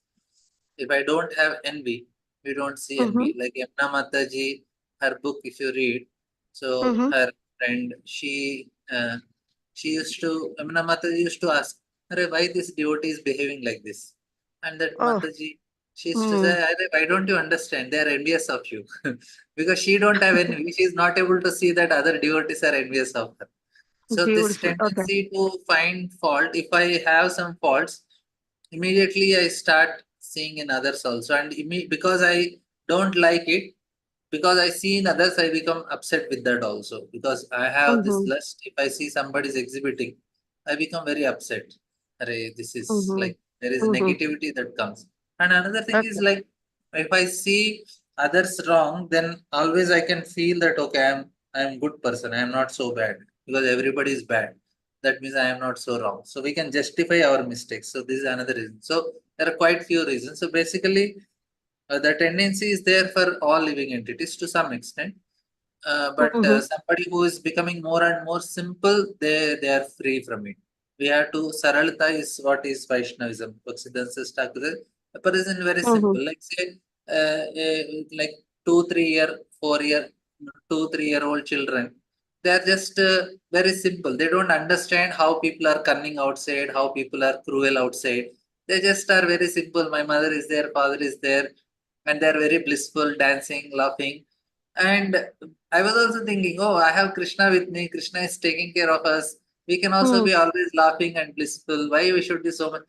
If I don't have envy, we don't see envy. Like Yamuna Mataji, her book, if you read, so her friend, Yamuna Mataji used to ask, "Arey, why this devotee is behaving like this?" And that Oh. Mataji, she used to say, "Arey, why don't you understand? They are envious of you." Because she don't have envy. She is not able to see that other devotees are envious of her. So this Beautiful. Okay. tendency to find fault, if I have some faults, immediately I start seeing in others also. And because I don't like it, because I see in others, I become upset with that also. Because I have this lust. If I see somebody is exhibiting, I become very upset. Arey, this is like there is negativity that comes. And another thing is like if I see others wrong, then always I can feel that okay, I'm good person. I am not so bad because everybody is bad. That means I am not so wrong. So we can justify our mistakes. So this is another reason. So there are quite few reasons. So basically, the tendency is there for all living entities to some extent. But somebody who is becoming more and more simple, they are free from it. We have to saralta is what is Vaishnavism. Bhaktisiddhanta Thakur, a person very simple. Like say, like 2, 3 year, 4 year, 2, 3 year old children. They are just very simple. They don't understand how people are cunning outside, how people are cruel outside. They just are very simple. My mother is there, father is there, and they are very blissful, dancing, laughing. And I was also thinking, oh, I have Krishna with me. Krishna is taking care of us. We can also be always laughing and blissful. Why we should be so much?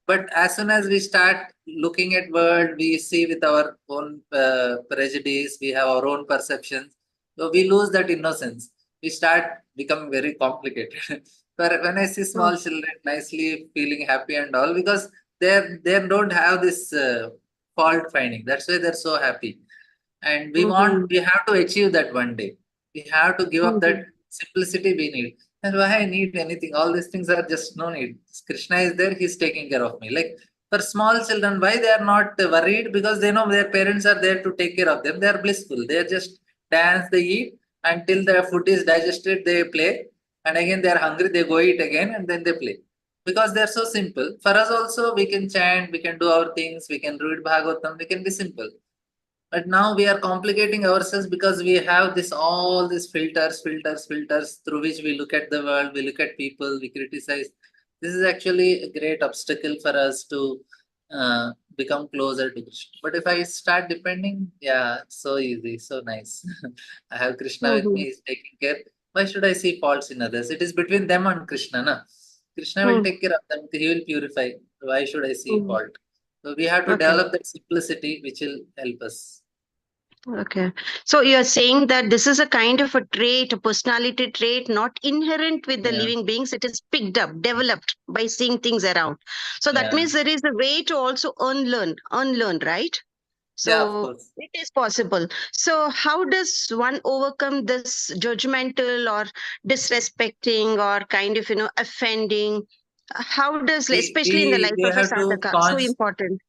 But as soon as we start looking at world, we see with our own prejudice, we have our own perceptions. So we lose that innocence. We start becoming very complicated. But when I see small children nicely feeling happy and all, because they don't have this fault finding. That's why they're so happy. And we have to achieve that one day. We have to give up that simplicity we need. And why I need anything? All these things are just no need. Krishna is there, he's taking care of me. Like for small children, why they are not worried? Because they know their parents are there to take care of them. They are blissful. They just dance, they eat until their food is digested, they play. And again they are hungry, they go eat again and then they play. Because they are so simple. For us also, we can chant, we can do our things, we can read Bhagavatam, we can be simple. But now we are complicating ourselves because we have all these filters through which we look at the world, we look at people, we criticize. This is actually a great obstacle for us to become closer to Krishna. But if I start depending, yeah, so easy, so nice. I have Krishna with me, he's taking care. Why should I see faults in others? It is between them and Krishna, na? Krishna will take care of them, he will purify. Why should I see fault? So we have to develop that simplicity which will help us. Okay. So you're saying that this is a kind of a trait, a personality trait, not inherent with the living beings. It is picked up, developed by seeing things around. So that means there is a way to also unlearn, right? Yeah, of So course. it is possible. So how does one overcome this judgmental or disrespecting or kind of, offending? How does, especially in the life We of a have to sadhaka, so important?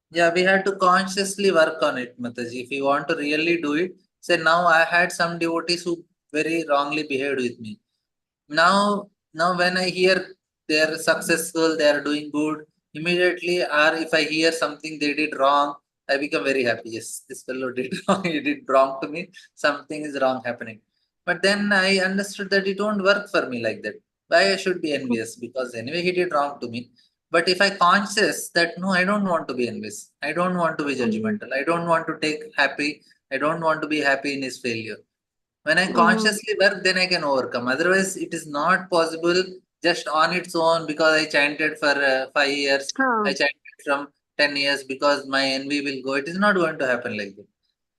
Yeah, we have to consciously work on it, Mataji. If you want to really do it, say now I had some devotees who very wrongly behaved with me. Now when I hear they are successful, they are doing good, immediately, or if I hear something they did wrong, I become very happy. Yes, this fellow did wrong, he did wrong to me, something is wrong happening. But then I understood that it won't work for me like that. Why I should be envious? Because anyway he did wrong to me. But if I conscious that no, I don't want to be envious, I don't want to be judgmental, I don't want to take happy, I don't want to be happy in his failure. When I consciously work, then I can overcome. Otherwise, it is not possible just on its own because I chanted for 5 years, I chanted from 10 years because my envy will go. It is not going to happen like that.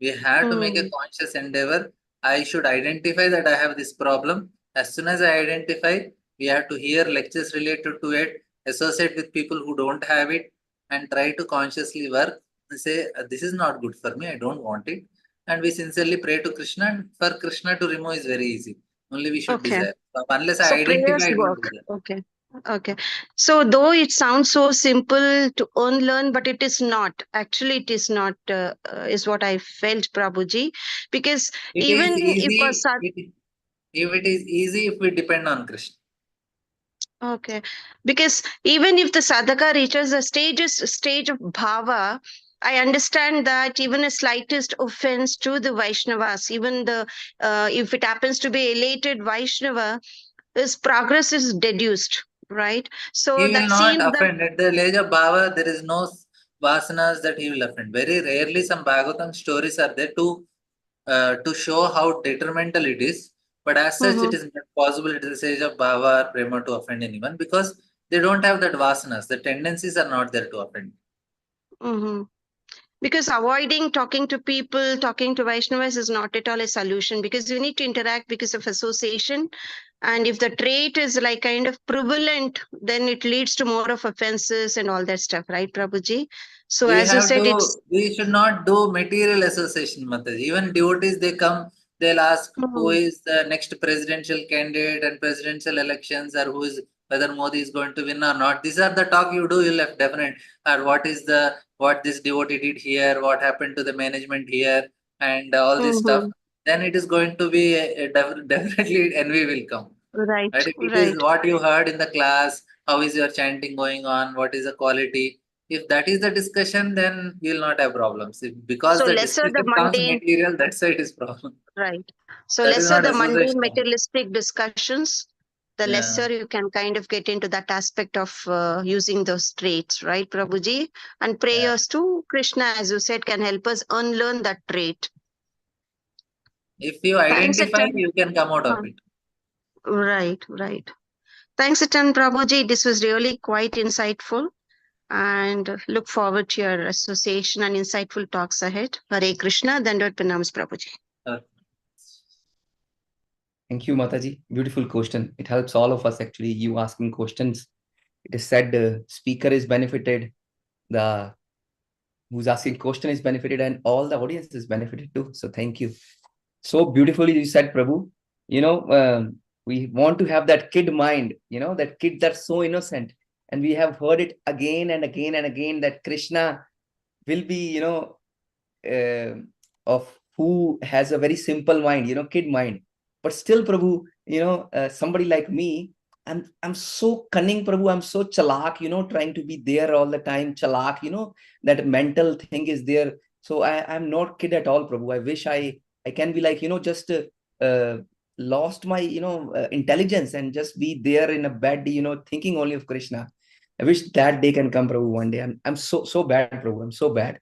We have to make a conscious endeavor. I should identify that I have this problem. As soon as I identify, we have to hear lectures related to it, associate with people who don't have it, and try to consciously work and say, this is not good for me, I don't want it. And we sincerely pray to Krishna, and for Krishna to remove is very easy. Only we should Okay. desire. Unless I So identify, prayers I don't work. desire. Okay. Okay. So though it sounds so simple to unlearn, but it is not. Actually, it is not, is what I felt, Prabhuji. Because It is even if a easy. If it is easy, if we depend on Krishna. okay, because even if the sadhaka reaches a stage of bhava, I understand that even a slightest offense to the Vaishnavas, even the if it happens to be elated Vaishnava, his progress is deduced, right? So He will that not seems that offend. At the age of Bhava, there is no vasanas that he will offend. Very rarely some Bhagavatam stories are there to show how detrimental it is. But as such, it Mhm, is not possible at the stage of Bhava or Prema to offend anyone because they don't have that vasanas. The tendencies are not there to offend. mhm. Because avoiding talking to people, talking to Vaishnavas is not at all a solution because you need to interact because of association. And if the trait is like kind of prevalent, then it leads to more of offenses and all that stuff, right, Prabhuji? So We as you have said, to, it's we should not do material association, Mataji. Even devotees, they come, they'll ask who Mhm, is the next presidential candidate and presidential elections, or who is, whether Modi is going to win or not. These are the talk you do, you'll have definite, or what this devotee did here, what happened to the management here, and all this stuff. mhm. Then it is going to be definitely envy will come. Right, Right? If it is right. what you heard in the class, how is your chanting going on, what is the quality? If that is the discussion, then you will not have problems. Because So the lesser the discussion comes mundane, material, that's why it is problem. right. So That is lesser not the mundane association. materialistic discussions, the Yeah. lesser you can kind of get into that aspect of using those traits, right, Prabhuji? And Yeah. prayers to Krishna, as you said, can help us unlearn that trait. If you Thanks a identify, ton. you can come out of Huh. it. Right, right. Thanks a ton, Prabhuji. This was really quite insightful and look forward to your association and insightful talks ahead. Hare Krishna, Dandot Pranams, Prabhuji. Uh, Thank you, Mataji. Beautiful question. It helps all of us actually. You asking questions. It is said the speaker is benefited, the who's asking question is benefited, and all the audience is benefited too. So thank you. So beautifully you said, Prabhu. You know, we want to have that kid mind. You know, that kid that's so innocent, and we have heard it again and again and again that Krishna will be, uh, of who has a very simple mind, kid mind. But still, Prabhu, somebody like me, I'm so cunning, Prabhu. I'm so chalak, trying to be there all the time. Chalak, that mental thing is there. So I'm not kid at all, Prabhu. I wish I can be like, just lost my, intelligence and just be there in a bed, thinking only of Krishna. I wish that day can come, Prabhu, one day. I'm so bad, Prabhu. I'm so bad.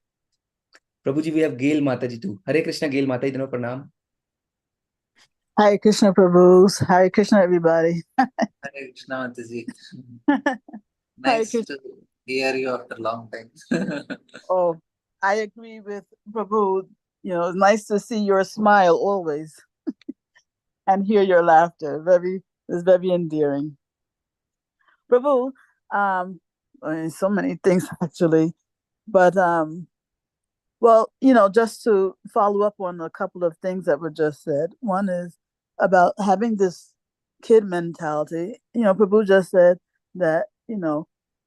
Prabhu ji, we have Gail Mataji too. Hare Krishna, Gail Mataji, dano pranam. Hare Krishna Prabhus. Hare Krishna, everybody. Hare Krishna, Mataji. Hare Nice Krishna. to hear you after a long time. Oh, I agree with Prabhu. You know, it's nice to see your smile always and hear your laughter. It's very endearing. Prabhu, so many things actually, but well, just to follow up on a couple of things that were just said. One is about having this kid mentality. Prabhu just said that,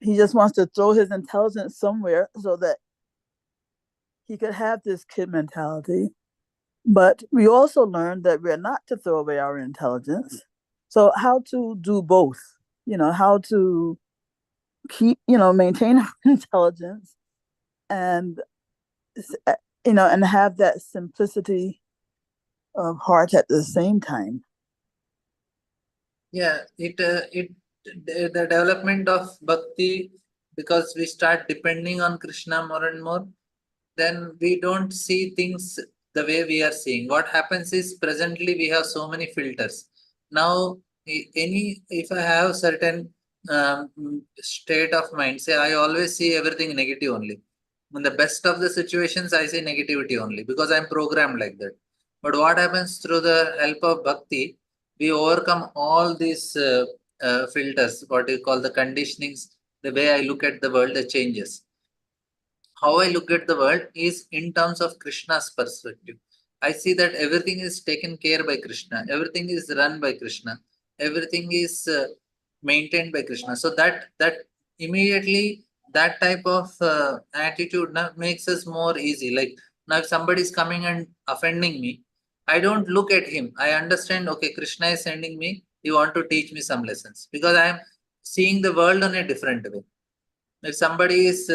he just wants to throw his intelligence somewhere so that he could have this kid mentality. But we also learned that we're not to throw away our intelligence. So how to do both, how to keep, maintain our intelligence and and have that simplicity of heart at the same time. Yeah, the development of bhakti, because we start depending on Krishna more and more, then we don't see things the way we are seeing. What happens is presently we have so many filters. Now, if I have certain state of mind, say I always see everything negative only. In the best of the situations, I see negativity only because I'm programmed like that. But what happens through the help of bhakti, we overcome all these filters, what you call the conditionings, the way I look at the world, the changes. how I look at the world is in terms of Krishna's perspective. I see that everything is taken care by Krishna, everything is run by Krishna, everything is maintained by Krishna. So that immediately that type of attitude now makes us more easy. Like now, if somebody is coming and offending me, I don't look at him. I understand. Okay, Krishna is sending me. He want to teach me some lessons because I am seeing the world in a different way. If somebody is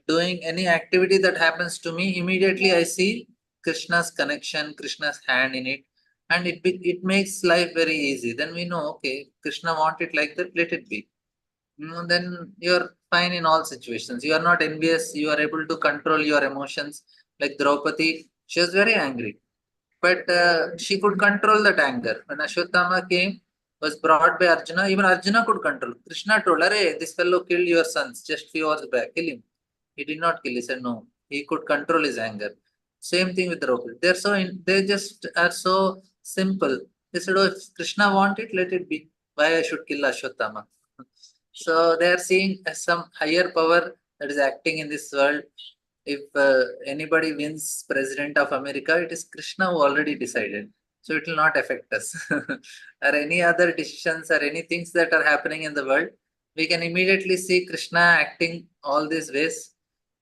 doing any activity that happens to me, immediately I see Krishna's connection, Krishna's hand in it, and it makes life very easy. Then we know, okay, Krishna want it like that, let it be. Then you're fine in all situations. You are not envious. You are able to control your emotions. Like Draupadi, she was very angry, but she could control that anger. When Ashwatthama came, was brought by Arjuna, even Arjuna could control. Krishna told her, hey, this fellow killed your sons just few hours back. Kill him. He did not kill. He said no. He could control his anger. Same thing with Draupadi. They just are so simple. They said, oh, if Krishna want it, let it be. Why I should kill Ashwatthama? So they are seeing some higher power that is acting in this world. If anybody wins president of America, it is Krishna who already decided. So it will not affect us. Or any other decisions or any things that are happening in the world, we can immediately see Krishna acting all these ways.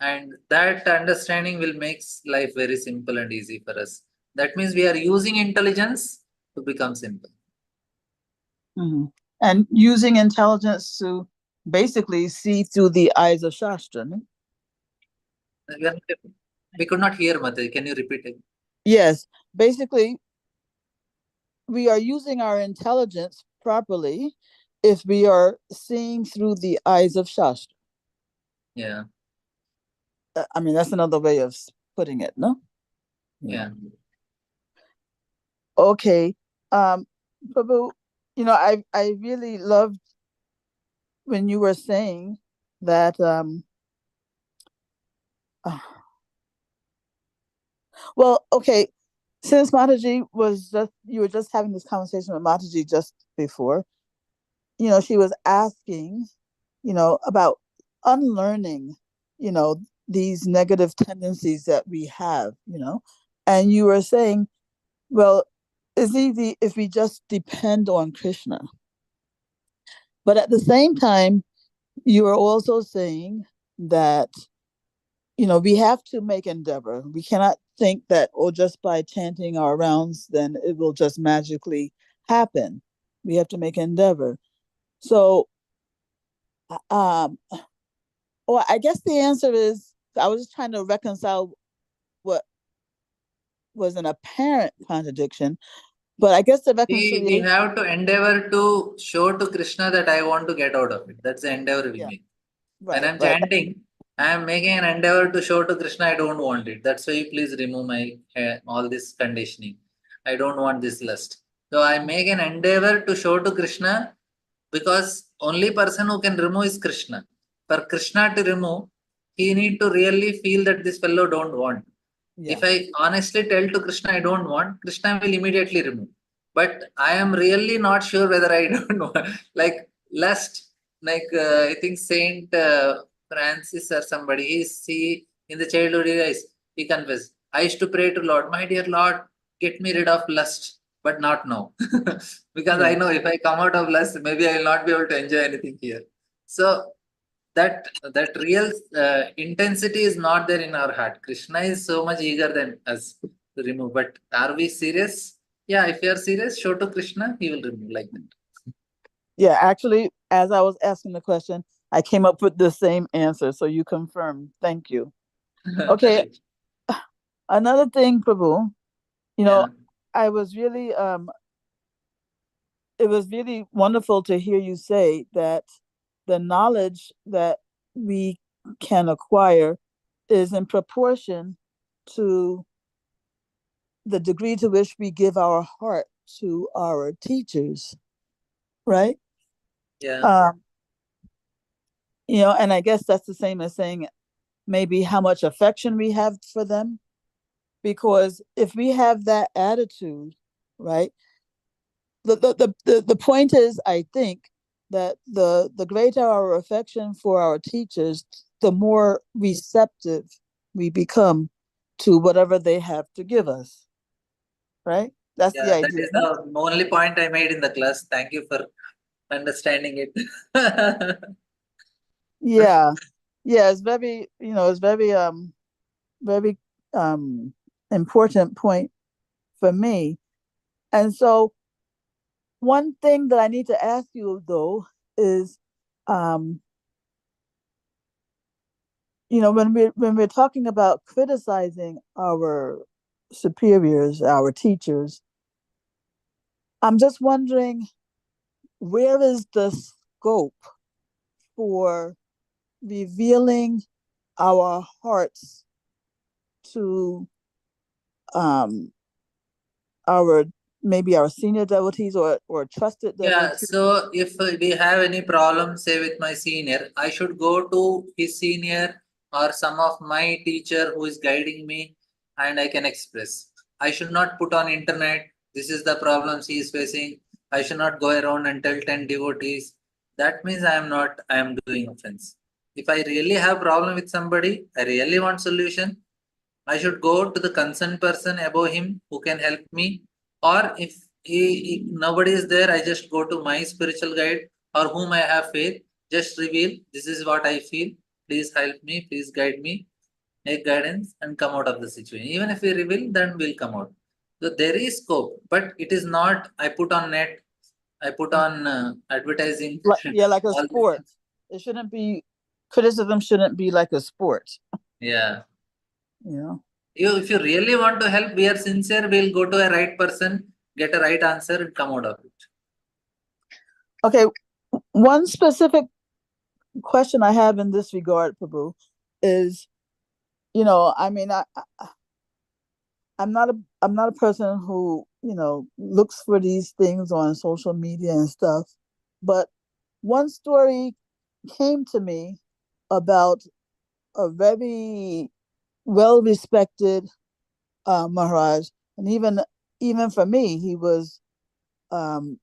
And that understanding will make life very simple and easy for us. That means we are using intelligence to become simple. Mhm. And using intelligence to basically see through the eyes of Shastra. No? We could not hear, Mother. Can you repeat it? Yes, basically, we are using our intelligence properly if we are seeing through the eyes of Shastra. Yeah. I mean, that's another way of putting it, no? Yeah. Okay. Prabhu, you know, I really loved when you were saying that well, okay, since Mataji was just, you were just having this conversation with Mataji just before, you know, she was asking, you know, about unlearning, you know, these negative tendencies that we have, you know, and you were saying, well, it's easy if we just depend on Krishna. But at the same time, you are also saying that, you know, we have to make endeavor. We cannot think that, oh, just by chanting our rounds, then it will just magically happen. We have to make endeavor. So, well, I guess the answer is, I was just trying to reconcile what was an apparent contradiction, but I guess the We reconciliation. have to endeavor to show to Krishna that I want to get out of it. That's the endeavor we Yeah, make. When right, I'm right. chanting, I am making an endeavor to show to Krishna I don't want it. That's why you please remove my all this conditioning. I don't want this lust. So I make an endeavor to show to Krishna because only person who can remove is Krishna. For Krishna to remove, he need to really feel that this fellow don't want. Yeah, If I honestly tell to Krishna I don't want, Krishna will immediately remove. But I am really not sure whether I don't want. Like lust, like I think Saint Francis or somebody, he in the childhood years, he confessed, I used to pray to Lord, my dear Lord, get me rid of lust, but not now. Because yeah. I know if I come out of lust, maybe I will not be able to enjoy anything here. So that real intensity is not there in our heart. Krishna is so much eager than us to remove. But are we serious? Yeah, if you are serious, show to Krishna, he will remove like that. Yeah, actually, as I was asking the question, I came up with the same answer. So you confirmed. Thank you. Okay. Another thing, Prabhu, you know, Yeah. I was really it was really wonderful to hear you say that the knowledge that we can acquire is in proportion to the degree to which we give our heart to our teachers, right? Yeah. You know, and I guess that's the same as saying maybe how much affection we have for them. Because if we have that attitude, right? The point is, I think, that the greater our affection for our teachers, the more receptive we become to whatever they have to give us. Right? That's the Yeah, that idea. is the only point I made in the class. Thank you for understanding it. Yeah. Yeah, it's very, it's very important point for me. And so one thing that I need to ask you though is when we're talking about criticizing our superiors, our teachers, I'm just wondering, where is the scope for revealing our hearts to our maybe our senior devotees or trusted Yeah, devotees? so if we have any problem, say with my senior, I should go to his senior or some of my teacher who is guiding me, and I can express. I should not put on internet, this is the problems he is facing. I should not go around and tell 10 devotees. That means I am doing offense. If I really have problem with somebody, I really want solution, I should go to the concerned person above him who can help me. Or if nobody is there, I just go to my spiritual guide or whom I have faith. Just reveal, this is what I feel. Please help me. Please guide me. Make guidance and come out of the situation. Even if we reveal, then we'll come out. So there is scope, but it is not. I put on net. I put on advertising. Like a all sport. It shouldn't be, criticism shouldn't be like a sport. Yeah. If you really want to help, we are sincere, we'll go to a right person, get a right answer and come out of it. Okay, one specific question I have in this regard, Prabhu, is, I'm not a person who, looks for these things on social media and stuff, but one story came to me about a very well-respected Maharaj, and even for me, he was one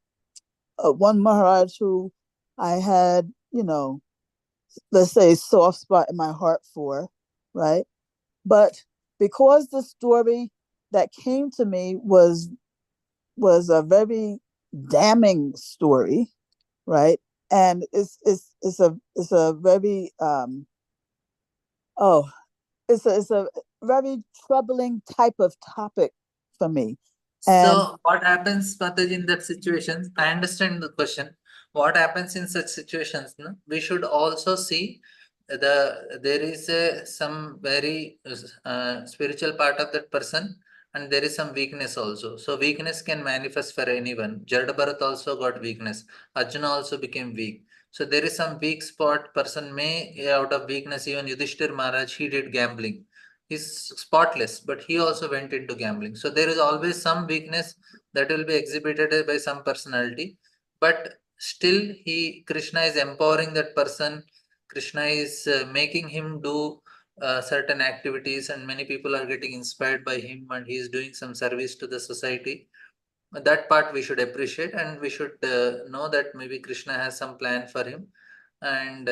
Maharaj who I had, let's say, soft spot in my heart for, right? But because the story that came to me was a very damning story, right? And it's a very it's a very troubling type of topic for me. So what happens, Mataji, in that situation? I understand the question. What happens in such situations? No? We should also see there is some very spiritual part of that person, and there is some weakness also. So weakness can manifest for anyone. Jarda Bharat also got weakness. Arjuna also became weak. So there is some weak spot. Person may, out of weakness, even Yudhishthir Maharaj, he did gambling. He's spotless, but he also went into gambling. So there is always some weakness that will be exhibited by some personality, but still Krishna is empowering that person. Krishna is making him do certain activities, and many people are getting inspired by him, and he is doing some service to the society. That part we should appreciate, and we should know that maybe Krishna has some plan for him, and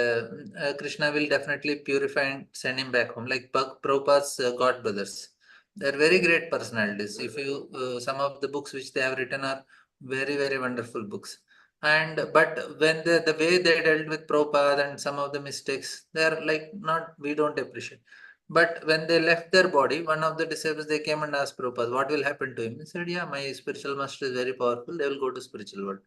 Krishna will definitely purify and send him back home. Like Prabhupada's God brothers, they're very great personalities. If you some of the books which they have written are very wonderful books. And but when the way they dealt with Prabhupada and some of the mistakes, they're like not, we don't appreciate. But when they left their body, one of the disciples, they came and asked Prabhupada, what will happen to him? He said, yeah, my spiritual master is very powerful. They will go to spiritual world.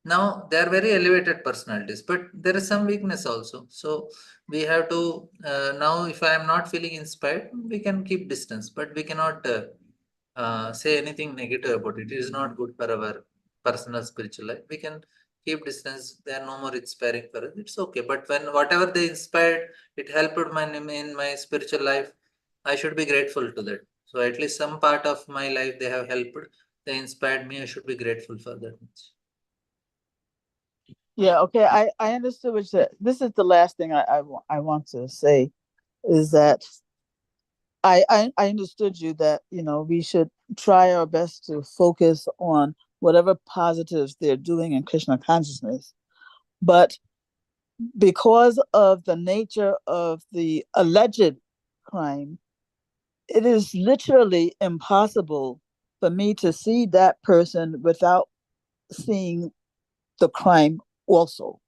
Now, they are very elevated personalities, but there is some weakness also. So we have to, now if I am not feeling inspired, we can keep distance, but we cannot say anything negative about it. It is not good for our personal spiritual life. We can keep distance. They are no more inspiring for us. It's okay. But when whatever they inspired, it helped in my spiritual life, I should be grateful to that. So at least some part of my life they have helped. They inspired me. I should be grateful for that. Yeah, okay. I understood what you said. This is the last thing I want to say, is that I understood you that, we should try our best to focus on whatever positives they're doing in Krishna consciousness. But because of the nature of the alleged crime, it is literally impossible for me to see that person without seeing the crime also.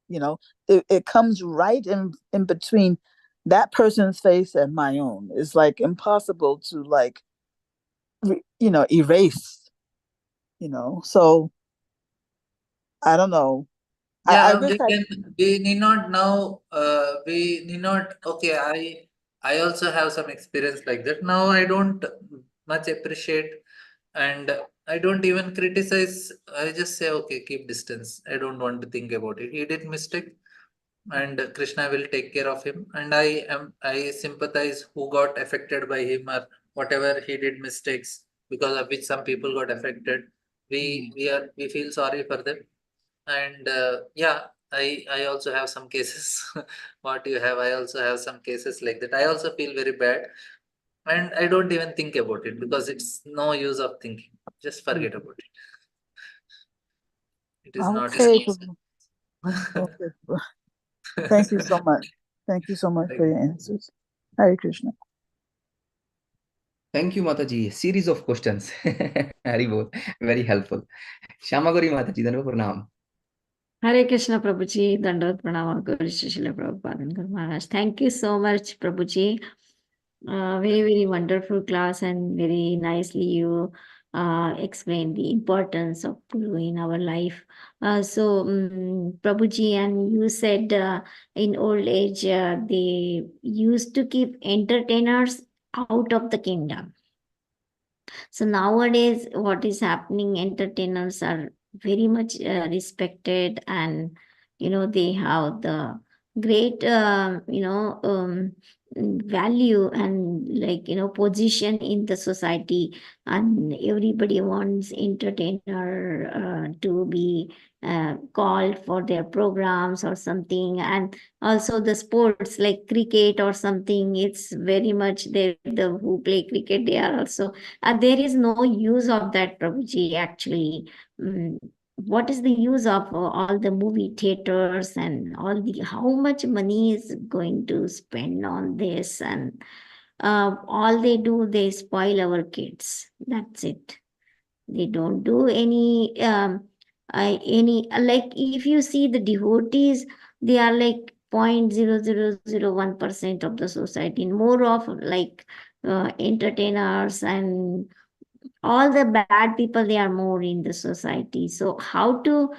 It comes right in between that person's face and my own. It's like impossible to erase, so I don't know. I Yeah, wish we need not now, we need not, okay, I also have some experience like that. Now I don't much appreciate, and I don't even criticize. I just say, okay, keep distance. I don't want to think about it. He did mistake, and Krishna will take care of him. And I sympathize who got affected by him, or whatever he did mistakes because of which some people got affected. We feel sorry for them. And yeah, I also have some cases. What you have, I also have some cases like that. I also feel very bad, and I don't even think about it because it's no use of thinking. Just forget about it. It is not okay, Prabhu. Okay. Thank you so much. Thank you so much for your answers. Hare Krishna. Thank you, Mataji. Series of questions. Very good. Very helpful. Shamagori Mataji, Dandavat Pranam. Hare Krishna Prabhuji, Dandavat Pranam, Gauri Srila Prabhupada and Guru Maharaj. Thank you so much, Prabhuji. Very, very wonderful class, and very nicely you explained the importance of Guru in our life. Prabhuji, and you said in old age they used to keep entertainers out of the kingdom. So nowadays, what is happening, entertainers are very much respected, and they have the great value and position in the society, and everybody wants entertainer to be called for their programs or something. And also the sports like cricket or something, it's very much the who play cricket, they are also there is no use of that, Prabhuji, actually. What is the use of all the movie theaters and how much money is going to spend on this? And all they do, they spoil our kids. That's it. They don't do like if you see the devotees, they are like 0.0001% of the society, more of like entertainers and all the bad people, they are more in the society. So how to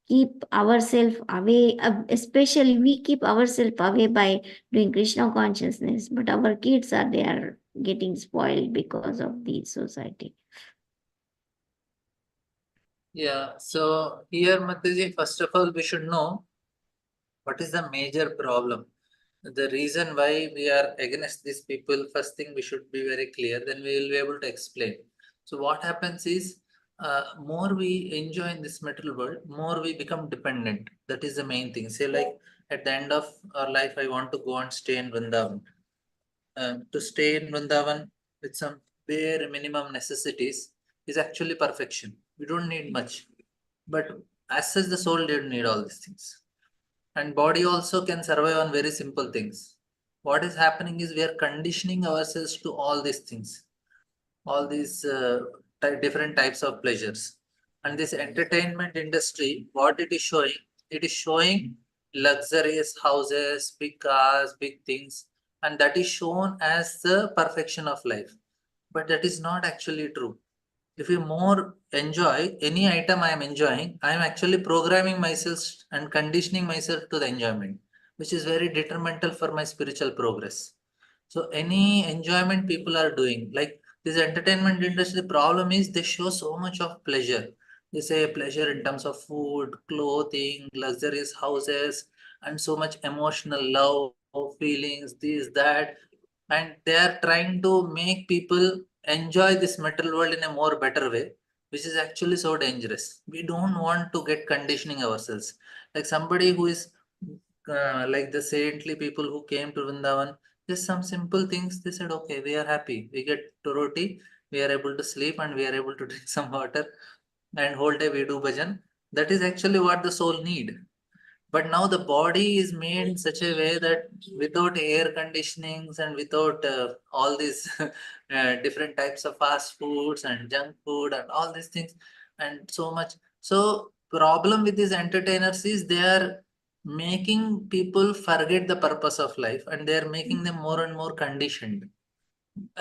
keep ourselves away, especially we keep ourselves away by doing Krishna consciousness, but our kids are there getting spoiled because of the society. Yeah, so here, Mataji, first of all, we should know what is the major problem. The reason why we are against these people, first thing we should be very clear, then we will be able to explain. So what happens is, more we enjoy in this material world, more we become dependent. That is the main thing. Say like at the end of our life, I want to go and stay in Vrindavan. To stay in Vrindavan with some bare minimum necessities is actually perfection. We don't need much. But as such, the soul didn't need all these things. And body also can survive on very simple things. What is happening is we are conditioning ourselves to all these things, all these different types of pleasures. And this entertainment industry, what it is showing luxurious houses, big cars, big things, and that is shown as the perfection of life. But that is not actually true. If you more enjoy any item I am enjoying, I am actually programming myself and conditioning myself to the enjoyment, which is very detrimental for my spiritual progress. So any enjoyment people are doing, like this entertainment industry, the problem is they show so much of pleasure. They say pleasure in terms of food, clothing, luxurious houses, and so much emotional love, feelings, this, that. And they are trying to make people enjoy this material world in a more better way, which is actually so dangerous. We don't want to get conditioning ourselves. Like somebody who is like the saintly people who came to Vrindavan, just some simple things, they said, okay, we are happy. We get to roti, we are able to sleep, and we are able to drink some water, and whole day we do bhajan. That is actually what the soul need. But now the body is made in such a way that without air conditionings and without all these different types of fast foods and junk food and all these things and so much. So problem with these entertainers is they are making people forget the purpose of life, and they are making them more and more conditioned.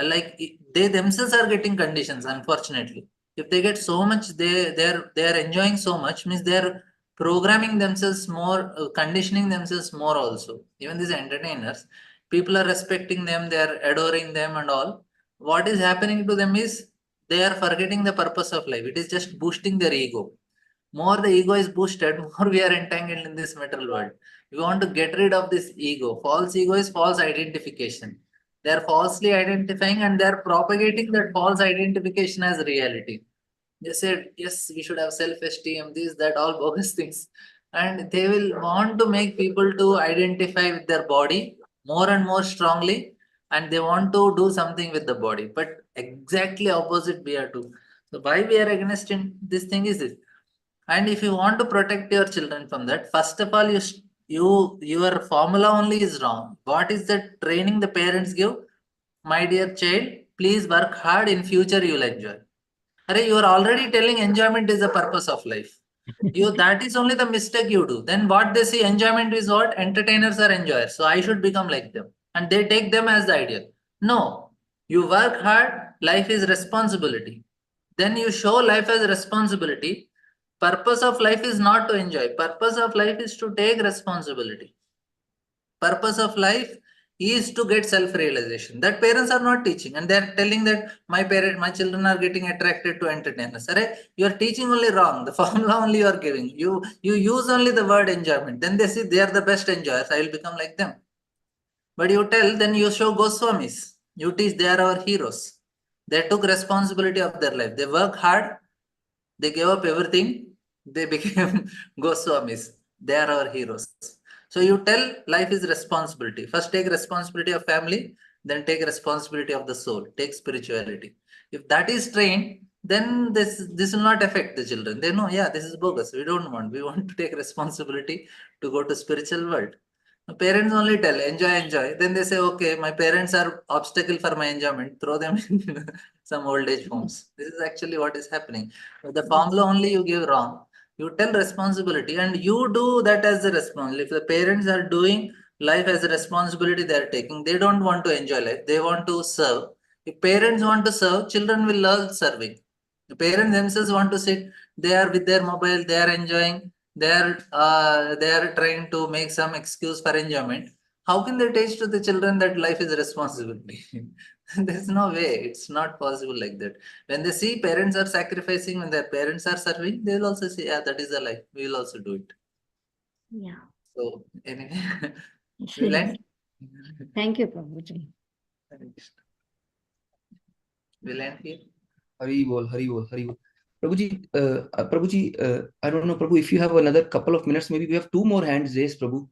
Like they themselves are getting conditions, unfortunately. If they get so much, they're enjoying so much, means they're programming themselves more, conditioning themselves more also. Even these entertainers, people are respecting them, they are adoring them and all. What is happening to them is they are forgetting the purpose of life. It is just boosting their ego. More the ego is boosted, more we are entangled in this material world. We want to get rid of this ego. False ego is false identification. They are falsely identifying and they are propagating that false identification as reality. They said, yes, we should have self-esteem, this, that, all bogus things. And they will want to make people to identify with their body more and more strongly, and they want to do something with the body. But exactly opposite we are to. So why we are against this thing is this. And if you want to protect your children from that, first of all, your formula only is wrong. What is the training the parents give? My dear child, please work hard. In future, you will enjoy. Arey, you are already telling enjoyment is the purpose of life. That is only the mistake you do. Then what they see, enjoyment is what? Entertainers are enjoyers. So I should become like them. And they take them as the ideal. No, you work hard, life is responsibility. Then you show life as responsibility. Purpose of life is not to enjoy. Purpose of life is to take responsibility. Purpose of life is to get self-realization. That parents are not teaching, and they are telling that my children are getting attracted to entertainers. You are teaching only wrong. The formula only you are giving. You use only the word enjoyment. Then they say they are the best enjoyers. I will become like them. But you tell, then you show Goswamis. You teach they are our heroes. They took responsibility of their life. They work hard. They gave up everything. They became Goswamis. They are our heroes. So you tell life is responsibility. First take responsibility of family, then take responsibility of the soul, take spirituality. If that is trained, then this will not affect the children. They know, yeah, this is bogus. We don't want. We want to take responsibility to go to spiritual world. Parents only tell, enjoy, enjoy. Then they say, okay, my parents are obstacle for my enjoyment. Throw them in some old age homes. This is actually what is happening. The formula only you give wrong. You tell responsibility and you do that as a responsibility. If the parents are doing life as a responsibility they are taking, they don't want to enjoy life. They want to serve. If parents want to serve, children will learn serving. The parents themselves want to sit. They are with their mobile. They are enjoying. They are trying to make some excuse for enjoyment. How can they teach to the children that life is a responsibility? There's no way. It's not possible like that. When they see parents are sacrificing, when their parents are serving, they will also say, yeah, that is the life. We will also do it. Yeah. So anyway, we'll end. Thank you, Prabhuji. We'll end here. Hari bol, Hari bol, Hari bol. Prabhuji, I don't know, Prabhu, if you have another couple of minutes, maybe we have two more hands raised, Prabhu.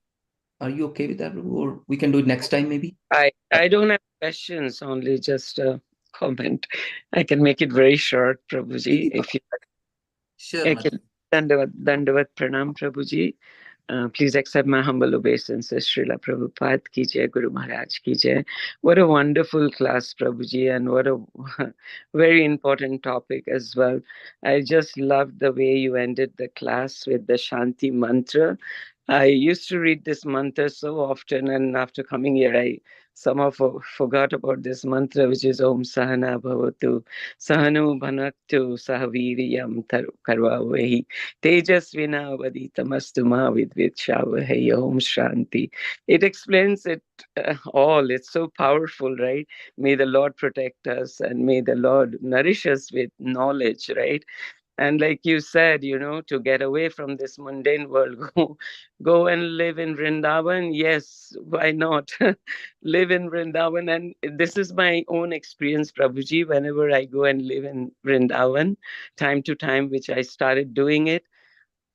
Are you okay with that, Prabhu? Or we can do it next time, maybe? I don't have questions, only just a comment. I can make it very short, Prabhuji. If you Sure, I can Dandavat Pranam, Prabhuji. Please accept my humble obeisances. Srila Prabhupada ki jai, Guru Maharaj ki jai. What a wonderful class, Prabhuji, and what a very important topic as well. I just loved the way you ended the class with the Shanti mantra. I used to read this mantra so often, and after coming here, I somehow forgot about this mantra, which is Om Sahana Bhavatu, Sahanu Bhanaktu, Sahaviriyam Karvavehi. Tejasvina vaditamastu ma vidvitshavahe Om Shanti. It explains it all. It's so powerful, right? May the Lord protect us and may the Lord nourish us with knowledge, right? And like you said, to get away from this mundane world, go and live in Vrindavan. Yes, why not? Live in Vrindavan. And this is my own experience, Prabhuji. Whenever I go and live in Vrindavan, time to time, which I started doing it,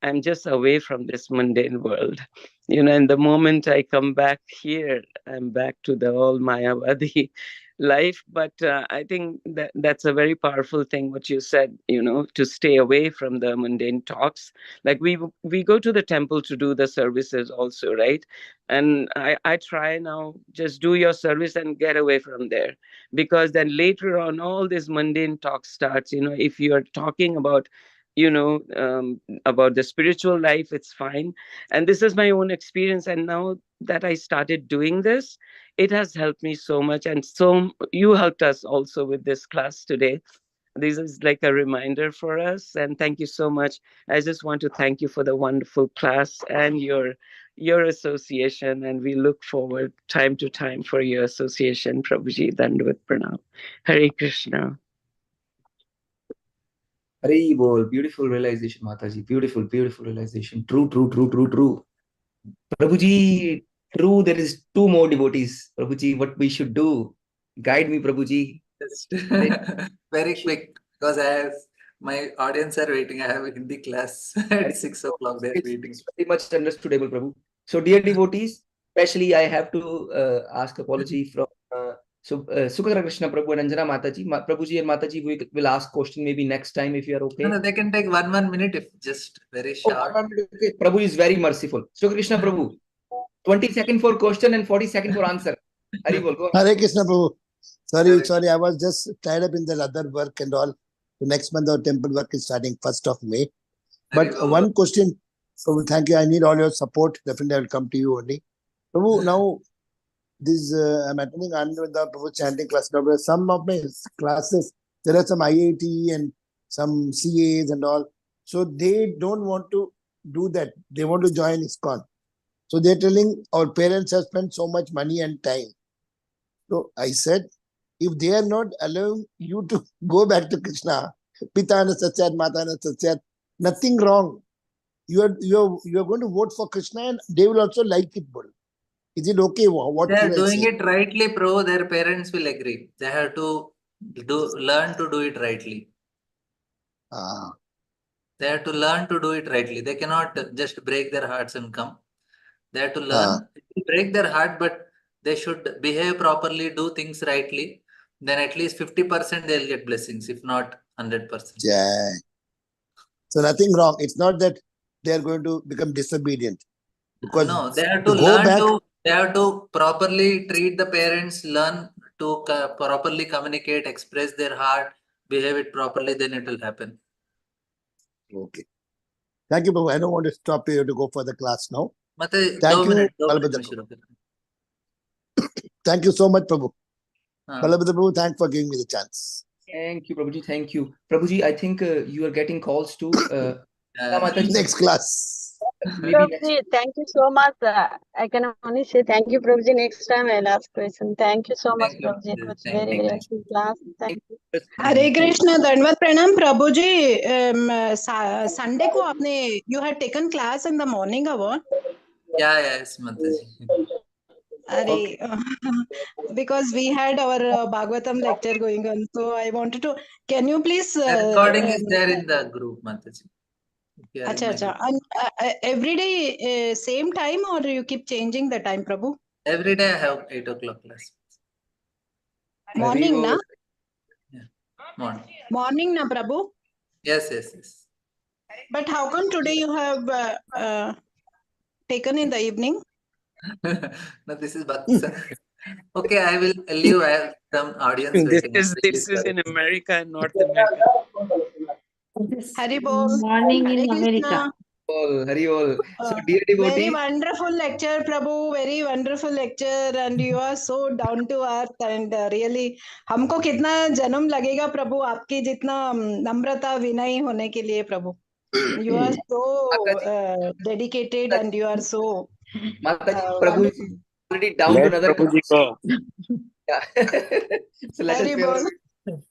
I'm just away from this mundane world. And the moment I come back here, I'm back to the all Mayavadi life. But I think that's a very powerful thing what you said, to stay away from the mundane talks. Like we go to the temple to do the services also, right? And I try now, just do your service and get away from there, because then later on all this mundane talk starts. If you are talking about about the spiritual life, it's fine. And this is my own experience, and now that I started doing this, it has helped me so much. And so you helped us also with this class today. This is like a reminder for us, and thank you so much. I just want to thank you for the wonderful class and your association, and we look forward time to time for your association. Prabhuji, Dandavat Pranam. Hare Krishna. Hari bol, beautiful realization, Mataji. Beautiful, beautiful realization. True, true, true, true, true. Prabhuji, true, there is two more devotees. Prabhuji, what we should do? Guide me, Prabhuji. Just very quick, because I have my audience are waiting. I have a Hindi class at 6 o'clock. They're waiting. It's very much understandable, Prabhu. So, dear devotees, especially I have to ask apology from Sukara Krishna Prabhu and Anjana Mataji. Prabhuji and Mataji, we will ask question maybe next time if you are okay. No, they can take one minute if just very short. Okay. Prabhu is very merciful. Sukara Krishna Prabhu, 20 seconds for question and 40 seconds for answer. Hari bol, go on. Hare Krishna Prabhu. Hare Sorry, I was just tied up in the other work and all. The next month our temple work is starting 1st of May. Hare But bol. one question, Prabhu, thank you. I need all your support. Definitely I will come to you only. Prabhu, now this I'm attending Ananda Prabhu chanting class. Now, some of my classes, there are some IIT and some CAs and all. So they don't want to do that. They want to join ISKCON. So they're telling our parents have spent so much money and time. So I said, if they are not allowing you to go back to Krishna, Pitana Satyat, Matana Satyat, nothing wrong. You are going to vote for Krishna and they will also like it. Is it okay? What They are should I doing say? it rightly, Pro. Their parents will agree. They have to learn to do it rightly. They have to learn to do it rightly. They cannot just break their hearts and come. They have to learn. It will break their heart, but they should behave properly, do things rightly. Then at least 50% they'll get blessings, if not 100%. Yeah. So nothing wrong. It's not that they are going to become disobedient. Because No, they have to to go learn back, they have to properly treat the parents, learn to properly communicate, express their heart, behave it properly, then it will happen. okay. Thank you, Prabhu. I don't want to stop you to go for the class now. Mate, Thank 2 you, minutes, 2 Balabhadra minutes Prabhu. में शुरू करें. Thank you so much, Prabhu. हाँ. Balabhadra Prabhu, thanks for giving me the chance. Thank you, Prabhuji. Thank you. Prabhuji, I think you are getting calls to Mataji. Next class. Maybe next. Prabhuji, thank you so much. I can only say thank you, Prabhuji. Next time I'll ask question. Thank you so much, Thank you. Prabhuji. It was Thank very, you. very helpful class. Thank you. हरे कृष्ण दंडवत प्रणाम प्रभु जी Sunday को आपने you had taken class in the morning hour Yeah, yes, Mataji. अरे because we had our Bhagavatam lecture going on, so I wanted to, can you please The recording is there in the group, Mataji. If you are in अच्छा my अच्छा group. and every day same time or you keep changing the time Prabhu? Every day I have 8 o'clock class. Morning na? Morning Na Prabhu? Yes, yes, yes. But how come today you have taken in the evening? No, this is Bhakti Sangha. Okay, I will leave. I have some audience This waiting. is in America and North America. Hari Bol. Morning in Hare America. Krishna. Hari Bol. So, dear devotees. Very wonderful lecture, Prabhu. Very wonderful lecture, and you are so down to earth. And really, हमको कितना जन्म लगेगा प्रभु आपकी जितना नम्रता विनयी होने के लिए प्रभु. You are so dedicated and you are so. Mataji, Prabhu is already down to another class. Yeah. So let us Hari pray Bol.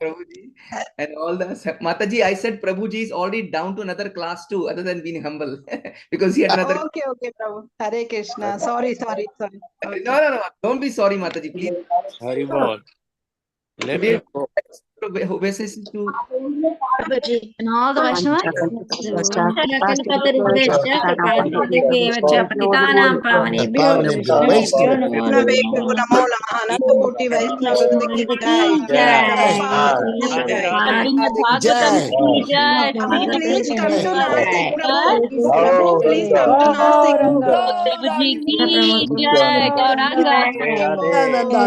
Prabhuji and all the Mataji. I said Prabhuji is already down to another class too, other than being humble, because he had another. Okay, Prabhu. Hare Krishna. Sorry. Okay. No. Don't be sorry, Mataji, please. Hari Bol. Let Dear, me go. who wishes to Prabhuji, and all the Vaishnavas. वैष्णवेभ्यो नमो नमः अनंतकोटि वैष्णव वृंद की जय श्रीला प्रभुपाद की जय Jai. Prabhu, please come to Nasti Jai. Prabhu. Prabhu, please come to Nasti. Gauranga. प्रभु जी की Prabhu. जय Gauranga Gauranga. Nanda